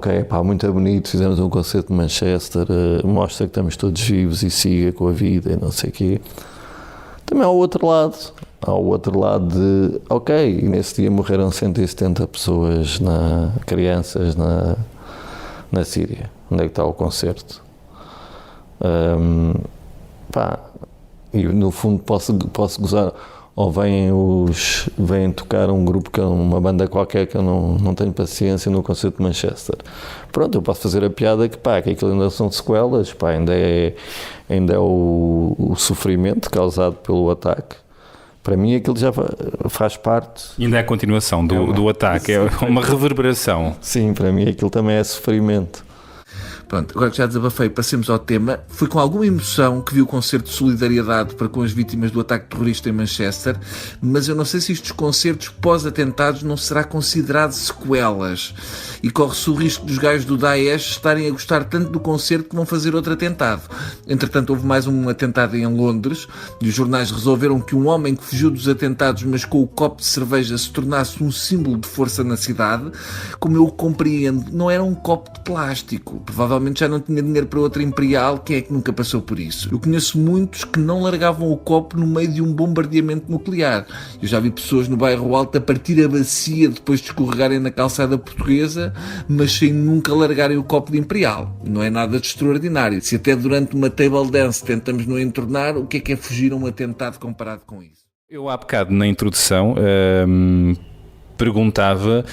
muito bonito, fizemos um concerto de Manchester, mostra que estamos todos vivos e siga com a vida e não sei o quê. Também há o outro lado de, e nesse dia morreram 170 pessoas, crianças na Síria. Onde é que está o concerto? E no fundo posso gozar, ou vêm tocar um grupo, uma banda qualquer que eu não tenho paciência no concerto de Manchester. Pronto, eu posso fazer a piada que aquilo ainda são sequelas, ainda é o sofrimento causado pelo ataque. para mim aquilo já faz parte. Ainda é a continuação do ataque, é uma reverberação. Sim, para mim aquilo também é sofrimento. Pronto, agora que já desabafei, passemos ao tema. Foi com alguma emoção que vi o concerto de solidariedade para com as vítimas do ataque terrorista em Manchester, mas eu não sei se estes concertos pós-atentados não será considerado sequelas e corre-se o risco dos gajos do Daesh estarem a gostar tanto do concerto que vão fazer outro atentado. Entretanto, houve mais um atentado em Londres e os jornais resolveram que um homem que fugiu dos atentados mas com o copo de cerveja se tornasse um símbolo de força na cidade. Como eu compreendo, não era um copo de plástico. Provavelmente já não tinha dinheiro para outra Imperial. Quem é que nunca passou por isso? Eu conheço muitos que não largavam o copo no meio de um bombardeamento nuclear. Eu já vi pessoas no bairro Alto a partir a bacia depois de escorregarem na calçada portuguesa, mas sem nunca largarem o copo de Imperial. Não é nada de extraordinário. Se até durante uma table dance tentamos não entornar, o que é fugir a um atentado comparado com isso? Eu há bocado na introdução perguntava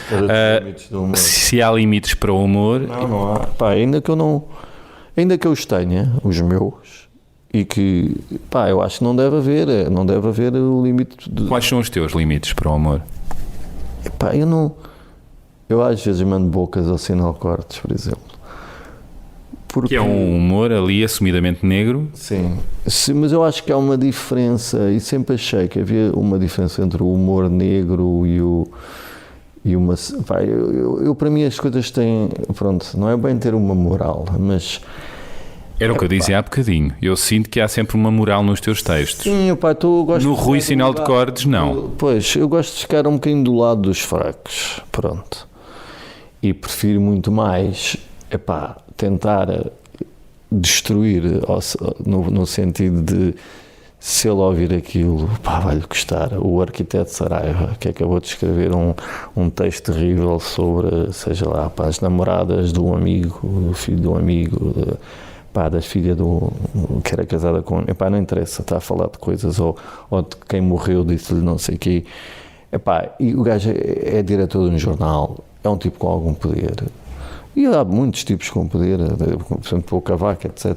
se há limites para o humor. Não há. Pá, ainda que eu os tenha, os meus, e que, pá, eu acho que não deve haver o limite de... Quais são os teus limites para o humor? Pá, eu às vezes mando bocas ao Sinal Cortes, por exemplo. Porque... Que é um humor ali assumidamente negro? Sim, mas eu acho que há uma diferença, e sempre achei que havia uma diferença entre o humor negro e uma... Pá, eu para mim as coisas têm... Pronto, não é bem ter uma moral, mas... Era o que eu dizia há bocadinho. Eu sinto que há sempre uma moral nos teus textos. Sim, pá, gosto no Rui Sinal de Cordes, não. Pois, eu gosto de ficar um bocadinho do lado dos fracos, pronto. E prefiro muito mais, tentar destruir, no sentido de, se ele ouvir aquilo, vai-lhe custar. O arquiteto Saraiva, que acabou de escrever um texto terrível sobre, seja lá, as namoradas de um amigo, do filho de um amigo, da filha que era casada com... não interessa, está a falar de coisas, ou de quem morreu, disse-lhe não sei o quê. E o gajo é diretor de um jornal, é um tipo com algum poder. E há muitos tipos com poder, por exemplo, o Cavaco, etc.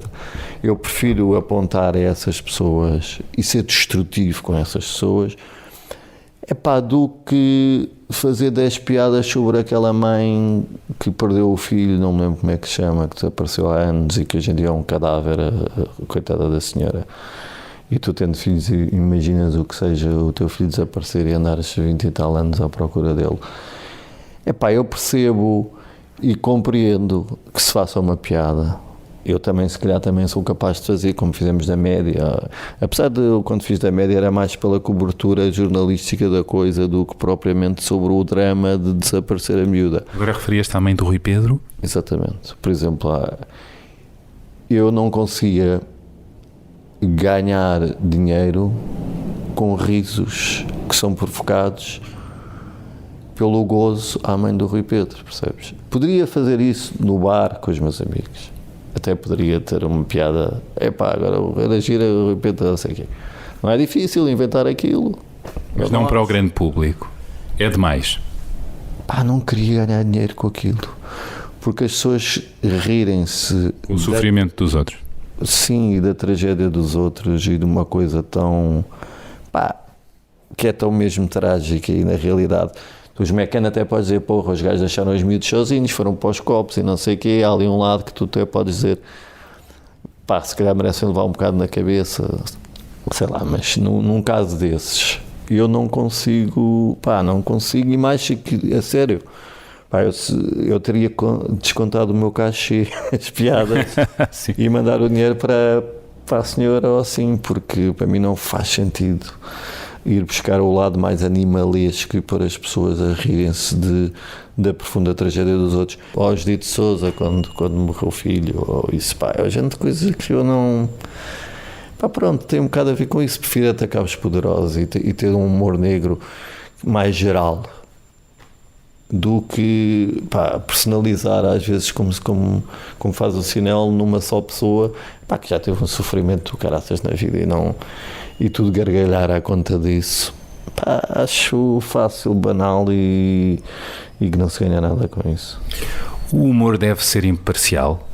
Eu prefiro apontar a essas pessoas e ser destrutivo com essas pessoas, do que fazer 10 piadas sobre aquela mãe que perdeu o filho, não me lembro como é que se chama, que desapareceu há anos e que hoje em dia é um cadáver, a coitada da senhora. E tu tendo filhos, imaginas o que seja o teu filho desaparecer e andares 20 e tal anos à procura dele. Eu percebo e compreendo que se faça uma piada. Eu também, se calhar, sou capaz de fazer, como fizemos da Média. Apesar de, quando fiz da Média, era mais pela cobertura jornalística da coisa do que propriamente sobre o drama de desaparecer a miúda. Agora referias também do Rui Pedro? Exatamente. Por exemplo, eu não conseguia ganhar dinheiro com risos que são provocados pelo gozo à mãe do Rui Pedro, percebes? Poderia fazer isso no bar com os meus amigos. Até poderia ter uma piada, agora era gira o Rui Pedro, não sei o quê. Não é difícil inventar aquilo. Mas não para o grande público. É demais. Não queria ganhar dinheiro com aquilo. Porque as pessoas rirem-se... O sofrimento dos outros. Sim, e da tragédia dos outros e de uma coisa tão... que é tão mesmo trágica e na realidade... Os mecanos até podes dizer, porra, os gajos deixaram os miúdos sozinhos, foram para os copos e não sei o quê, há ali um lado que tu até podes dizer, se calhar merecem levar um bocado na cabeça, sei lá, mas num caso desses, eu não consigo, e mais que, a sério, eu teria descontado o meu cachê, as piadas, e mandar o dinheiro para a senhora ou assim, porque para mim não faz sentido ir buscar o lado mais animalesco e pôr as pessoas a rirem-se da profunda tragédia dos outros. Ou os Dito Sousa, quando morreu o filho, ou isso, é gente de coisas que eu não... pronto, tem um bocado a ver com isso. Prefiro atacar os poderosos e ter um humor negro mais geral do que personalizar às vezes como faz o Sinel numa só pessoa, que já teve um sofrimento do caraças na vida e tudo gargalhar à conta disso. Acho fácil, banal e que não se ganha nada com isso. O humor deve ser imparcial?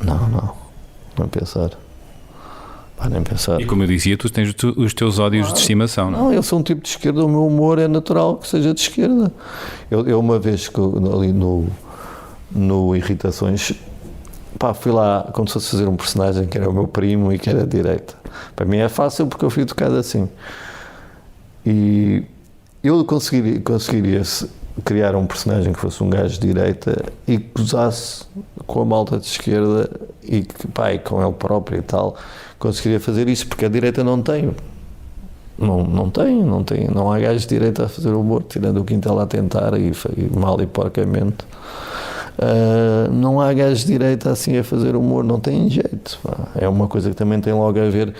Não pensar. Pá, nem pensar. E como eu dizia, tu tens os teus ódios de estimação, não? Não, eu sou um tipo de esquerda, o meu humor é natural que seja de esquerda. Eu uma vez ali no Irritações, pá, fui lá como se fosse fazer um personagem que era o meu primo e que era de direita. Para mim é fácil porque eu fui educado assim. E eu conseguiria criar um personagem que fosse um gajo de direita e que gozasse com a malta de esquerda e que, pá, e com ele próprio e tal, conseguiria fazer isso, porque a direita não tem. Não há gajos de direita a fazer humor, tirando o Quintal a tentar e mal e porcamente. Não há gajos de direita assim a fazer humor, não tem jeito. Pá. É uma coisa que também tem logo a ver,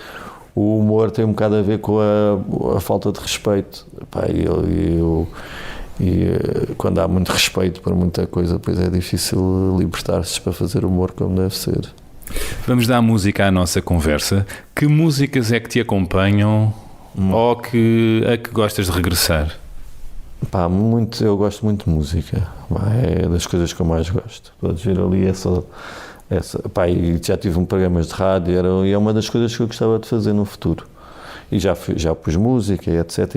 o humor tem um bocado a ver com a falta de respeito. Pá, quando há muito respeito por muita coisa, depois é difícil libertar-se para fazer humor como deve ser. Vamos dar música à nossa conversa. Que músicas é que te acompanham ou a que gostas de regressar? Pá, eu gosto muito de música. Pá, é das coisas que eu mais gosto. Podes ver ali essa pá, e já tive programas de rádio e é uma das coisas que eu gostava de fazer no futuro. E já pus música e etc.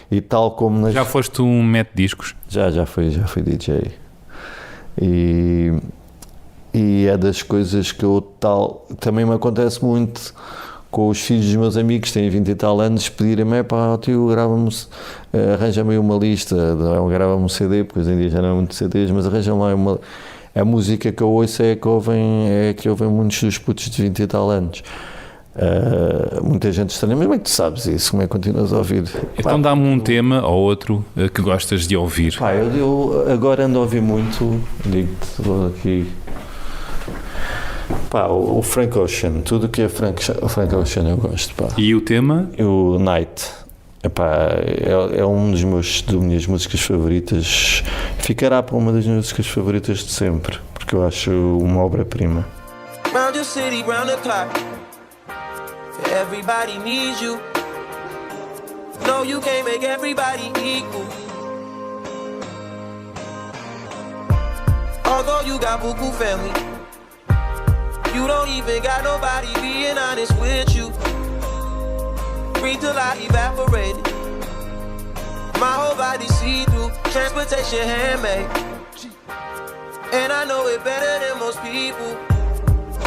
E tal como Já foste um mete-discos? Já fui DJ. E é das coisas que também me acontece muito com os filhos dos meus amigos que têm 20 e tal anos, pedirem-me, pá, tio, arranja-me uma lista, grava-me um CD, porque hoje em dia já não é muito CDs, mas arranja-me lá a música que eu ouço é que ouvem muitos dos putos de 20 e tal anos. Muita gente estranha, mas como é que tu sabes isso? Como é que continuas a ouvir? Então dá-me um tema ou outro que gostas de ouvir. Pá, eu agora ando a ouvir muito, digo-te, vou aqui. Pá, o Frank Ocean, tudo que é Frank Ocean eu gosto. Pá. E o tema? O Night. Epá, é das minhas músicas favoritas. Ficará para uma das minhas músicas favoritas de sempre, porque eu acho uma obra-prima. Round your city, round the clock. Everybody needs you. No, you can't make everybody equal. Although you got buku family, you don't even got nobody being honest with you. Breathe till I evaporated. My whole body see-through, transportation handmade. And I know it better than most people.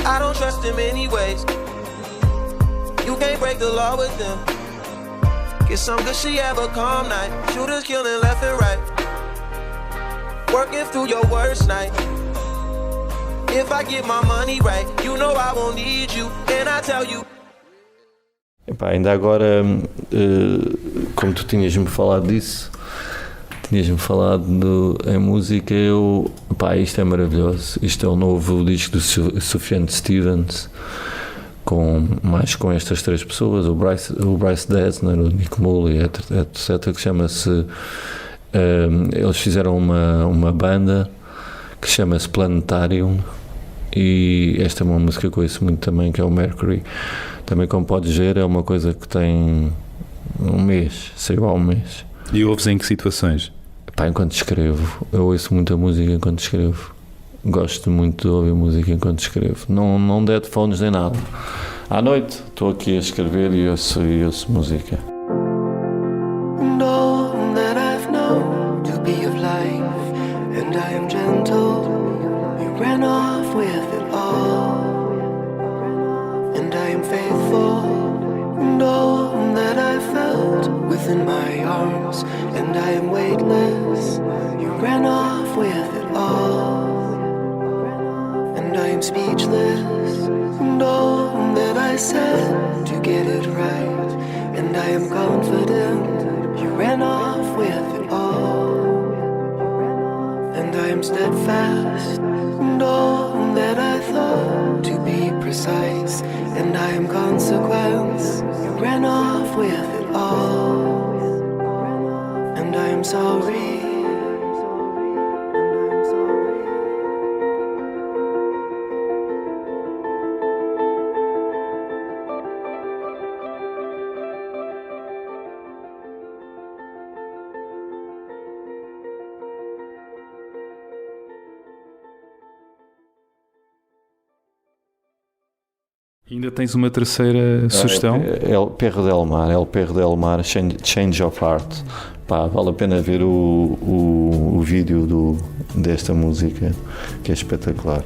I don't trust them anyways. You can't break the law with them. Get some good shit, have a calm night. Shooters killing left and right. Working through your worst night. If I get my money right, you know I won't need you. And I tell you. Epá, ainda agora, como tu tinhas-me falado disso, em música, isto é maravilhoso. Isto é o novo disco do Sufjan Stevens, com estas três pessoas, o Bryce Dessner, o Nick Mully, etc., que chama-se, eles fizeram uma banda que chama-se Planetarium, e esta é uma música que eu conheço muito também, que é o Mercury. Também, como podes ver, é uma coisa que tem saiu há um mês. E ouves em que situações? Pá, enquanto escrevo, eu ouço muita música enquanto escrevo. Gosto muito de ouvir música enquanto escrevo. Não de headphones nem nada. À noite estou aqui a escrever e ouço música. And all that I've known to be of life, and I am gentle. You ran off with it all, and I am faithful. And all that I felt within my arms, and I am weightless. You ran off with it all, and I am speechless. And all that I said to get it right, and I am confident. You ran off with it all, and I am steadfast. And all that I thought to be precise, and I am consequence. You ran off with it all, and I am sorry. Ainda tens uma terceira sugestão? El Perro del Mar, Change of Heart. Pá, vale a pena ver o vídeo desta música, que é espetacular.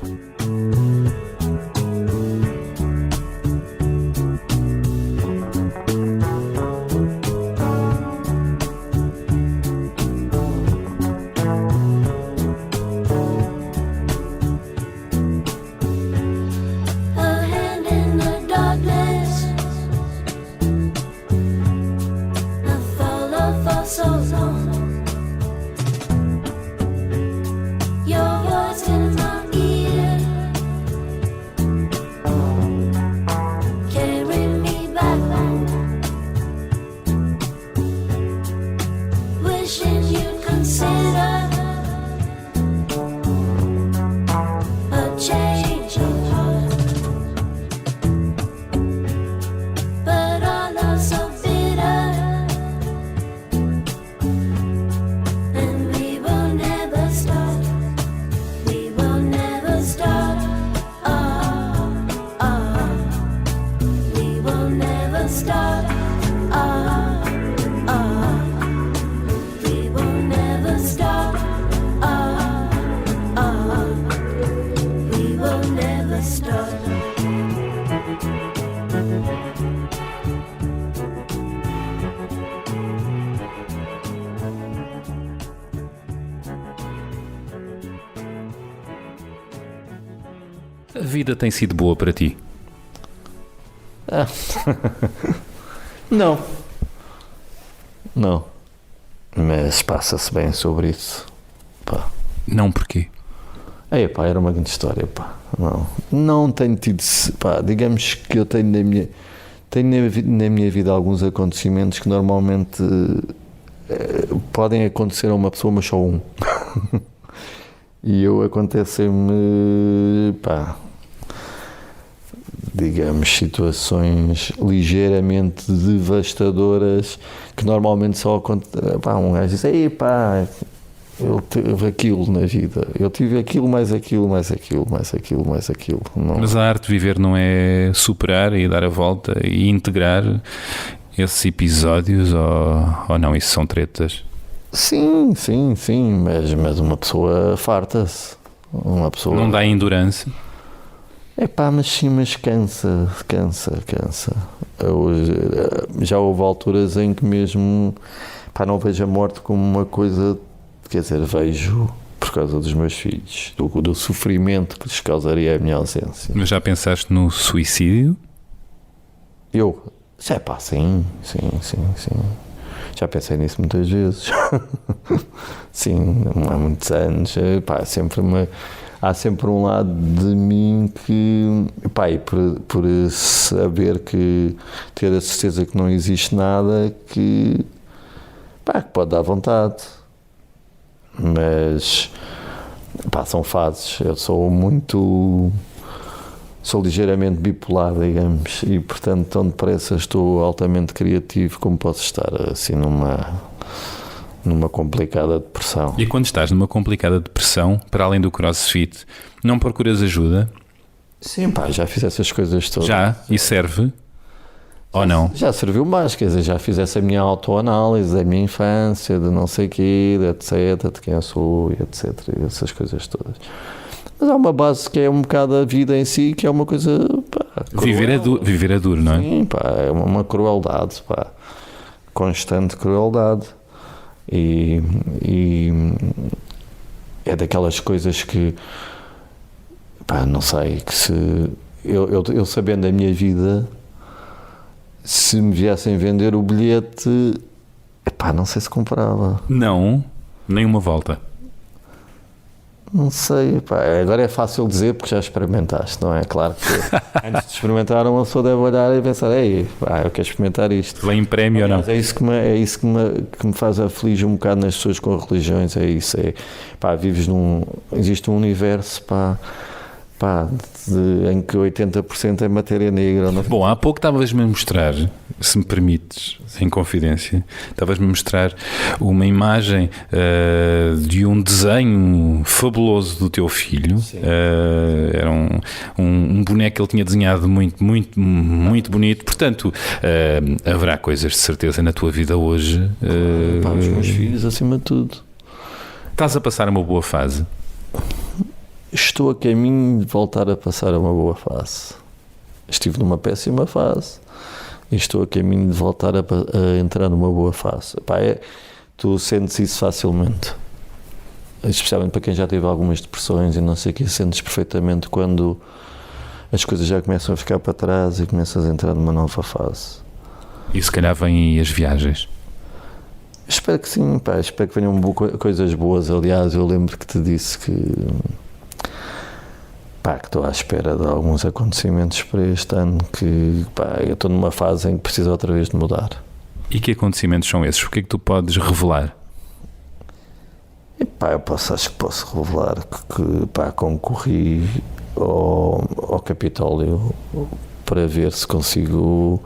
A vida tem sido boa para ti? Não. Mas passa-se bem sobre isso. Pá. Não porquê? Era uma grande história, pá. Não tenho tido, pá, digamos que eu tenho na minha vida alguns acontecimentos que normalmente podem acontecer a uma pessoa, mas só um. E acontecem-me, pá, digamos, situações ligeiramente devastadoras que normalmente só acontecem. Pá, um gajo diz, eu tive aquilo na vida, eu tive aquilo, mais aquilo. Não. Mas a arte de viver não é superar e dar a volta e integrar esses episódios ou não? Isso são tretas? Sim, mas uma pessoa farta-se. Não dá endurance? Mas cansa. Já houve alturas em que mesmo, pá, não vejo a morte como uma coisa, quer dizer, vejo por causa dos meus filhos, do sofrimento que lhes causaria a minha ausência. Mas já pensaste no suicídio? Eu? Sim. Já pensei nisso muitas vezes. Sim, há muitos anos. Pá, há sempre um lado de mim que, pá, e por saber que, ter a certeza que não existe nada que pode dar vontade. Mas, pá, são fases. Eu sou ligeiramente bipolar, digamos, e portanto tão depressa estou altamente criativo como posso estar assim numa complicada depressão. E quando estás numa complicada depressão, para além do CrossFit, não procuras ajuda? Sim, pá, já fiz essas coisas todas. Já? E serve? Ou não? Já serviu mais, quer dizer, já fiz essa minha autoanálise da minha infância, de não sei o quê, de etc, de quem eu sou, etc, essas coisas todas. Mas há uma base que é um bocado a vida em si, que é uma coisa, pá, viver é duro, não é? Sim, pá, é uma crueldade, pá, constante crueldade. E é daquelas coisas que, pá, não sei, que se eu sabendo a minha vida, se me viessem vender o bilhete, pá, não sei se comprava. Não, nem uma volta. Não sei, pá, agora é fácil dizer porque já experimentaste, não é? Claro que antes de experimentar uma pessoa deve olhar e pensar, eu quero experimentar isto. Vem em prémio ou não? É isso que me faz afligir um bocado nas pessoas com religiões, pá, existe um universo, pá, pá, em que 80% é matéria negra. Não? Bom, há pouco estavas-me a mostrar, se me permites, em confidência, estavas-me a mostrar uma imagem de um desenho fabuloso do teu filho. Era um boneco que ele tinha desenhado muito, muito, muito bonito. Portanto, haverá coisas de certeza na tua vida hoje. Pá, os meus filhos, acima de tudo. Estás a passar uma boa fase? Estou a caminho de voltar a passar uma boa fase. Estive numa péssima fase e estou a caminho de voltar a entrar numa boa fase. Pá, tu sentes isso facilmente, especialmente para quem já teve algumas depressões e não sei o que, sentes perfeitamente quando as coisas já começam a ficar para trás e começas a entrar numa nova fase. E se calhar vêm as viagens? Espero que sim, pá, espero que venham coisas boas. Aliás, eu lembro que te disse que estou à espera de alguns acontecimentos para este ano, que eu estou numa fase em que preciso outra vez de mudar. E que acontecimentos são esses? O que é que tu podes revelar? Acho que posso revelar que concorri ao Capitólio para ver se consigo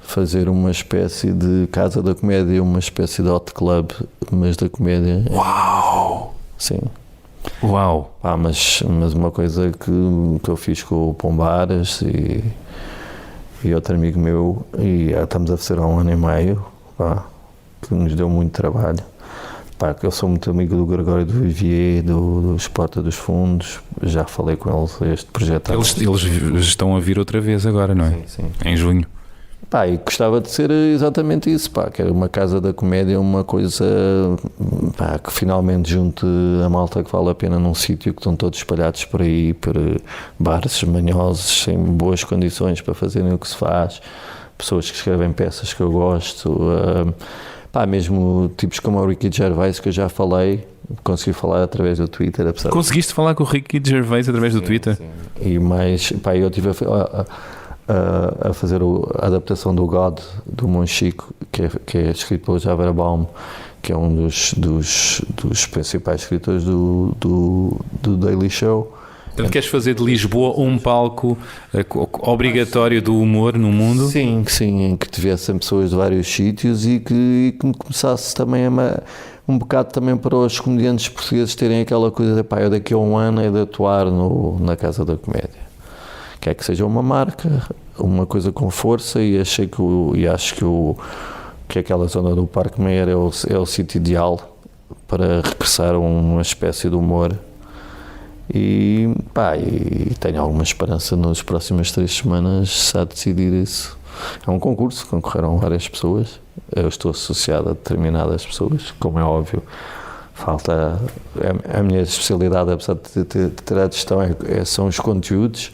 fazer uma espécie de casa da comédia, uma espécie de hot club, mas da comédia. Uau! Sim. Uau! Mas uma coisa que eu fiz com o Pombaras e outro amigo meu, e estamos a fazer há 1 ano e meio, que nos deu muito trabalho. Que eu sou muito amigo do Gregório do Vivier, do Porta dos Fundos, já falei com eles este projeto. Eles estão a vir outra vez agora, não é? Sim. Em junho. E gostava de ser exatamente isso, que era uma casa da comédia, uma coisa que finalmente junte a malta que vale a pena num sítio, que estão todos espalhados por aí, por bares manhosos, sem boas condições para fazerem o que se faz, pessoas que escrevem peças que eu gosto, mesmo tipos como o Ricky Gervais, que eu já falei, consegui falar através do Twitter. Conseguiste falar com o Ricky Gervais através do Twitter? Sim. E mais, eu tive a fazer a adaptação do God, do Monchico, que é escrito pelo Javier Baum, que é um dos principais escritores do Daily Show. Portanto, queres fazer de Lisboa um palco obrigatório do humor no mundo? Sim, em que tivessem pessoas de vários sítios e que começasse também um bocado também para os comediantes portugueses terem aquela coisa de eu daqui a 1 ano é de atuar na Casa da Comédia. Quer que seja uma marca, uma coisa com força, e acho que aquela zona do Parque Meyer é o sítio ideal para regressar a uma espécie de humor. E tenho alguma esperança nas próximas 3 semanas a decidir isso. É um concurso, concorreram várias pessoas, eu estou associado a determinadas pessoas, como é óbvio. Falta a minha especialidade, apesar de ter a gestão, são os conteúdos,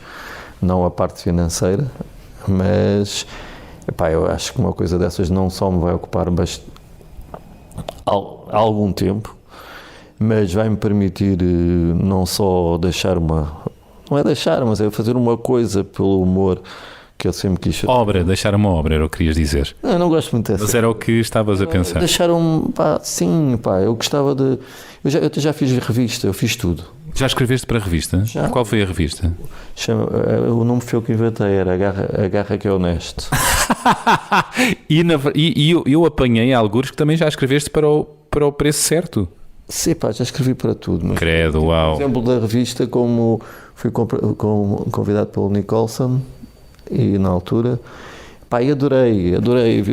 não a parte financeira, mas eu acho que uma coisa dessas não só me vai ocupar algum tempo, mas vai-me permitir não só mas é fazer uma coisa pelo humor que eu sempre quis. Deixar uma obra, era o que querias dizer. Não, eu não gosto muito dessa. Mas era o que estavas a pensar. Eu gostava de... Eu já fiz revista, eu fiz tudo. Já escreveste para a revista? Já. Qual foi a revista? O nome foi eu que inventei, era A Garra que é Honesto. e eu apanhei algures que também já escreveste para o preço certo. Sim, já escrevi para tudo. Mas credo, uau. Por exemplo, da revista, como fui convidado pelo Nicholson, e na altura, e adorei,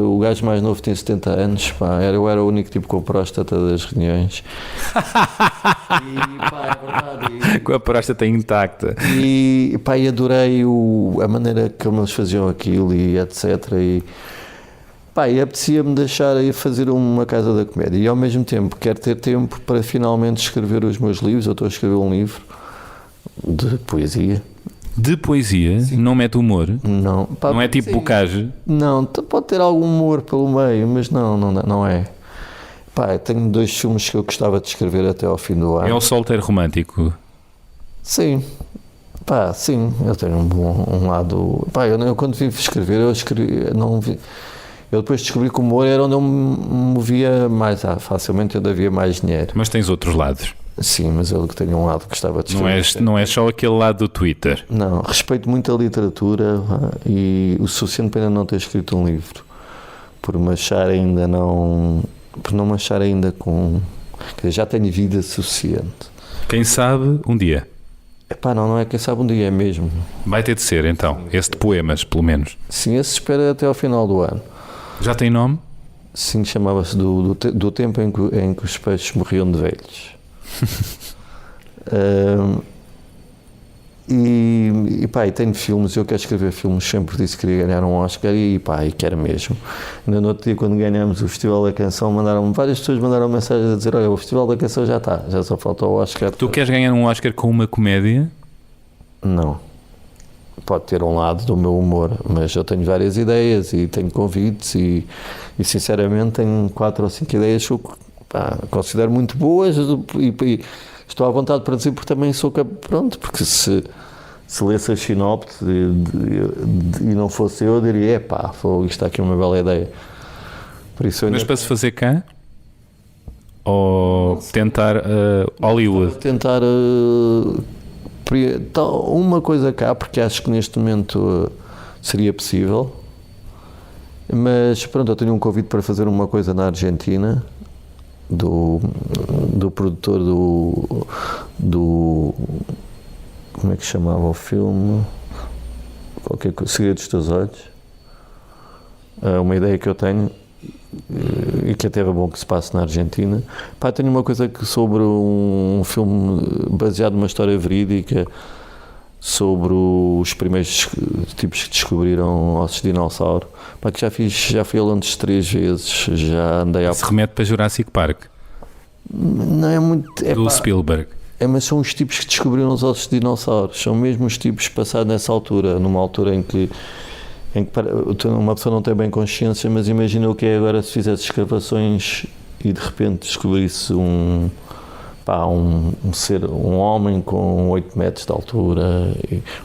o gajo mais novo tem 70 anos, eu era o único tipo com próstata das reuniões. É verdade. Com a próstata intacta. E adorei a maneira como eles faziam aquilo e etc. E apetecia-me deixar ir fazer uma casa da comédia, e ao mesmo tempo quero ter tempo para finalmente escrever os meus livros. Eu estou a escrever um livro de poesia. De poesia? Sim. Não mete humor? Não. Não é tipo bocage? Não, pode ter algum humor pelo meio, mas não é. Tenho 2 filmes que eu gostava de escrever até ao fim do ano. É o solteiro romântico? Sim. Sim, eu tenho um lado... Eu quando vim escrever, eu depois descobri que o humor era onde eu me movia mais facilmente, onde havia mais dinheiro. Mas tens outros lados? Sim, mas ele que tem um lado que gostava de escrever. Não é só aquele lado do Twitter. Não, respeito muito a literatura e o suficiente para ainda não ter escrito um livro. Por não me achar ainda com... Já tenho vida suficiente. Quem sabe um dia. Epá, não é quem sabe um dia, é mesmo. Vai ter de ser então, esse de poemas, pelo menos. Sim, esse espera até ao final do ano. Já tem nome? Sim, chamava-se do tempo em que os peixes morriam de velhos. E tenho filmes, eu quero escrever filmes, sempre disse que queria ganhar um Oscar e quero mesmo. Ainda no outro dia, quando ganhamos o Festival da Canção, várias pessoas mandaram mensagem a dizer: olha, o Festival da Canção já está, já só falta o Oscar. Tu queres ganhar um Oscar com uma comédia? Não. Pode ter um lado do meu humor, mas eu tenho várias ideias e tenho convites e sinceramente tenho 4 ou 5 ideias que eu considero muito boas e estou à vontade para dizer, porque também sou pronto, porque se lesse a sinopse e não fosse eu diria, isto está aqui uma bela ideia. Por isso mas para se fazer cá? Ou tentar Hollywood? Tentar uma coisa cá, porque acho que neste momento seria possível, mas pronto, eu tenho um convite para fazer uma coisa na Argentina do produtor do como é que chamava o filme? Qualquer coisa, Segredo dos Teus Olhos. É uma ideia que eu tenho e que até era bom que se passe na Argentina. Tenho uma coisa sobre um filme baseado numa história verídica sobre os primeiros tipos que descobriram ossos de dinossauro. Que já fui a Londres 3 vezes, já andei Se remete para Jurassic Park. Não é muito... do Spielberg. Mas são os tipos que descobriram os ossos de dinossauros, são mesmo os tipos passados nessa altura, numa altura em que uma pessoa não tem bem consciência, mas imagina o que é agora se fizesse escavações e de repente descobrisse um homem com 8 metros de altura,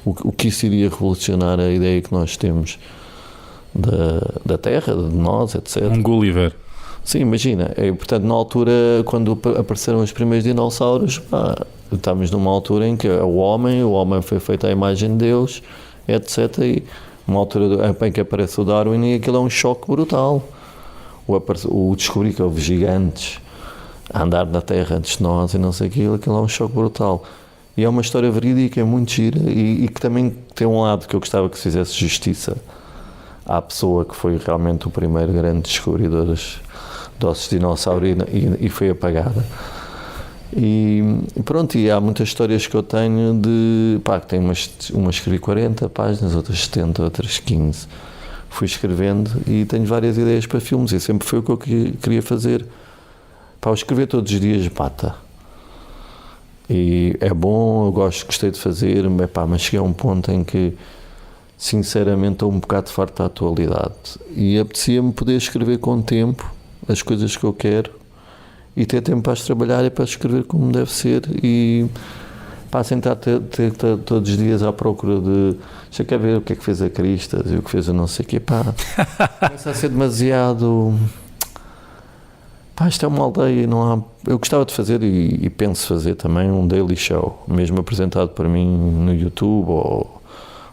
o que isso iria revolucionar a ideia que nós temos da Terra, de nós, etc. Um Gulliver. Sim, imagina. Portanto, na altura, quando apareceram os primeiros dinossauros, estamos numa altura em que o homem foi feito à imagem de Deus, etc. E uma altura em que aparece o Darwin e aquilo é um choque brutal. O descobrir que houve gigantes a andar na Terra antes de nós e não sei aquilo é um choque brutal. E é uma história verídica, é muito gira e que também tem um lado que eu gostava que se fizesse justiça à pessoa que foi realmente o primeiro grande descobridor de ossos de dinossauro e foi apagada. E pronto, e há muitas histórias que eu tenho que tenho umas escrevi 40 páginas, outras 70, outras 15. Fui escrevendo e tenho várias ideias para filmes e sempre foi o que eu queria fazer. Eu escrever todos os dias mata. E é bom, eu gostei de fazer, mas cheguei a um ponto em que sinceramente estou um bocado farto da atualidade e apetecia-me poder escrever com tempo as coisas que eu quero e ter tempo para as trabalhar e para escrever como deve ser e sem estar todos os dias à procura de já quer ver o que é que fez a Cristas e o que fez a não sei o quê, começa a ser demasiado isto é uma aldeia e não há... Eu gostava de fazer e penso fazer também um daily show, mesmo apresentado para mim no YouTube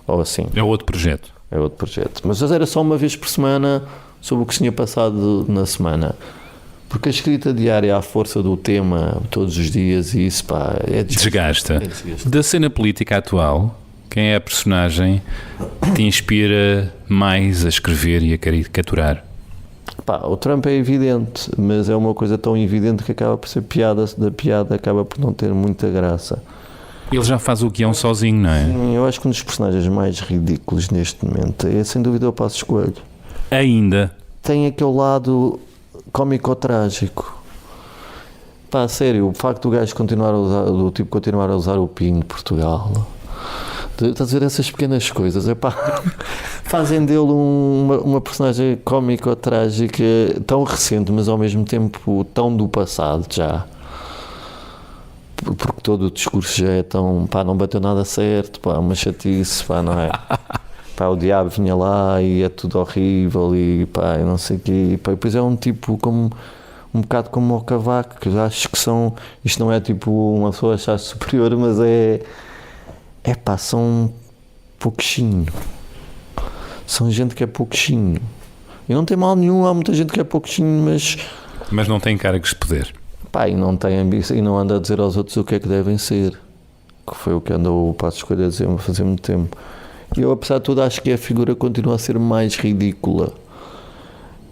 ou assim. É outro projeto. É outro projeto, mas era só uma vez por semana sobre o que se tinha passado na semana, porque a escrita diária à força do tema todos os dias e isso é desgasta. Da cena política atual, quem é a personagem que te inspira mais a escrever e a caricaturar? O Trump é evidente, mas é uma coisa tão evidente que acaba por ser piada, acaba por não ter muita graça. Ele já faz o guião sozinho, não é? Sim, eu acho que um dos personagens mais ridículos neste momento é sem dúvida o Passos Coelho. Ainda? Tem aquele lado cómico-trágico. Sério, o facto do gajo continuar a usar o PIN de Portugal, estás a ver essas pequenas coisas, fazem dele uma personagem cómico-trágica tão recente, mas ao mesmo tempo tão do passado já. Porque todo o discurso já é tão, não bateu nada certo, uma chatice, não é? O diabo vinha lá e é tudo horrível e eu não sei o quê. E depois é um tipo como um bocado como o Cavaco, que eu acho que são, isto não é tipo uma pessoa achar-se superior, mas são pouquinho. São gente que é pouquinho. E não tem mal nenhum, há muita gente que é pouquinho, mas não tem cargos de poder. E não tem ambição e não anda a dizer aos outros o que é que devem ser. Que foi o que andou o Passos Coelho a dizer a fazer muito tempo. E eu, apesar de tudo, acho que a figura continua a ser mais ridícula.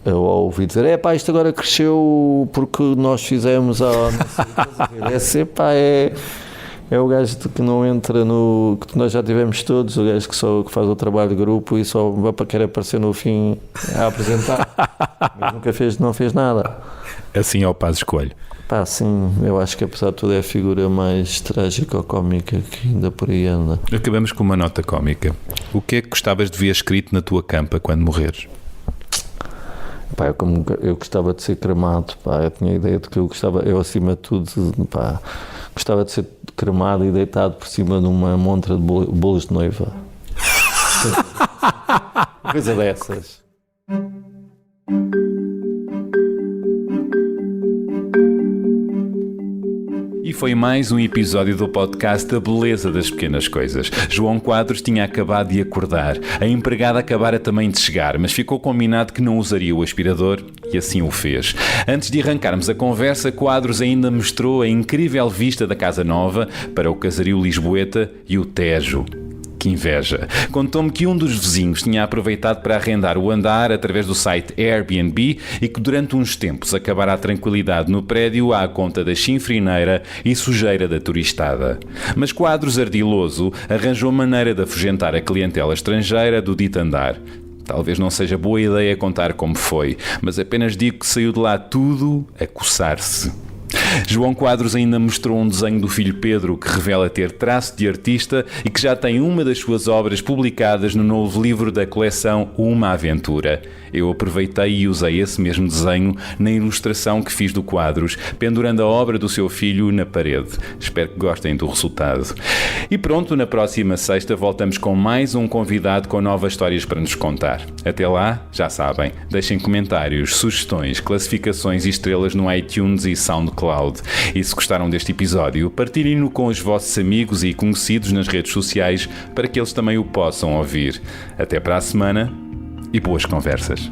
Eu ouvi dizer, isto agora cresceu porque nós fizemos é o gajo que não entra no... que nós já tivemos todos, o gajo que faz o trabalho de grupo e só quer aparecer no fim a apresentar. Mas não fez nada. Assim é o Passos Coelho. Sim, eu acho que apesar de tudo é a figura mais trágica ou cómica que ainda por aí anda. Acabamos com uma nota cómica. O que é que gostavas de ver escrito na tua campa quando morreres? Eu gostava de ser cremado, eu tinha a ideia de que eu acima de tudo, gostava de ser cremado e deitado por cima de uma montra de bolos de noiva. Coisa dessas. E foi mais um episódio do podcast A Beleza das Pequenas Coisas. João Quadros tinha acabado de acordar. A empregada acabara também de chegar, mas ficou combinado que não usaria o aspirador e assim o fez. Antes de arrancarmos a conversa, Quadros ainda mostrou a incrível vista da Casa Nova para o casario Lisboeta e o Tejo. Que inveja! Contou-me que um dos vizinhos tinha aproveitado para arrendar o andar através do site Airbnb e que durante uns tempos acabara a tranquilidade no prédio à conta da chinfrineira e sujeira da turistada. Mas Quadros, ardiloso, arranjou maneira de afugentar a clientela estrangeira do dito andar. Talvez não seja boa ideia contar como foi, mas apenas digo que saiu de lá tudo a coçar-se. João Quadros ainda mostrou um desenho do filho Pedro que revela ter traço de artista e que já tem uma das suas obras publicadas no novo livro da coleção Uma Aventura. Eu aproveitei e usei esse mesmo desenho na ilustração que fiz do Quadros, pendurando a obra do seu filho na parede. Espero que gostem do resultado. E pronto, na próxima sexta voltamos com mais um convidado com novas histórias para nos contar. Até lá, já sabem, deixem comentários, sugestões, classificações e estrelas no iTunes e SoundCloud. E se gostaram deste episódio, partilhem-no com os vossos amigos e conhecidos nas redes sociais para que eles também o possam ouvir. Até para a semana e boas conversas.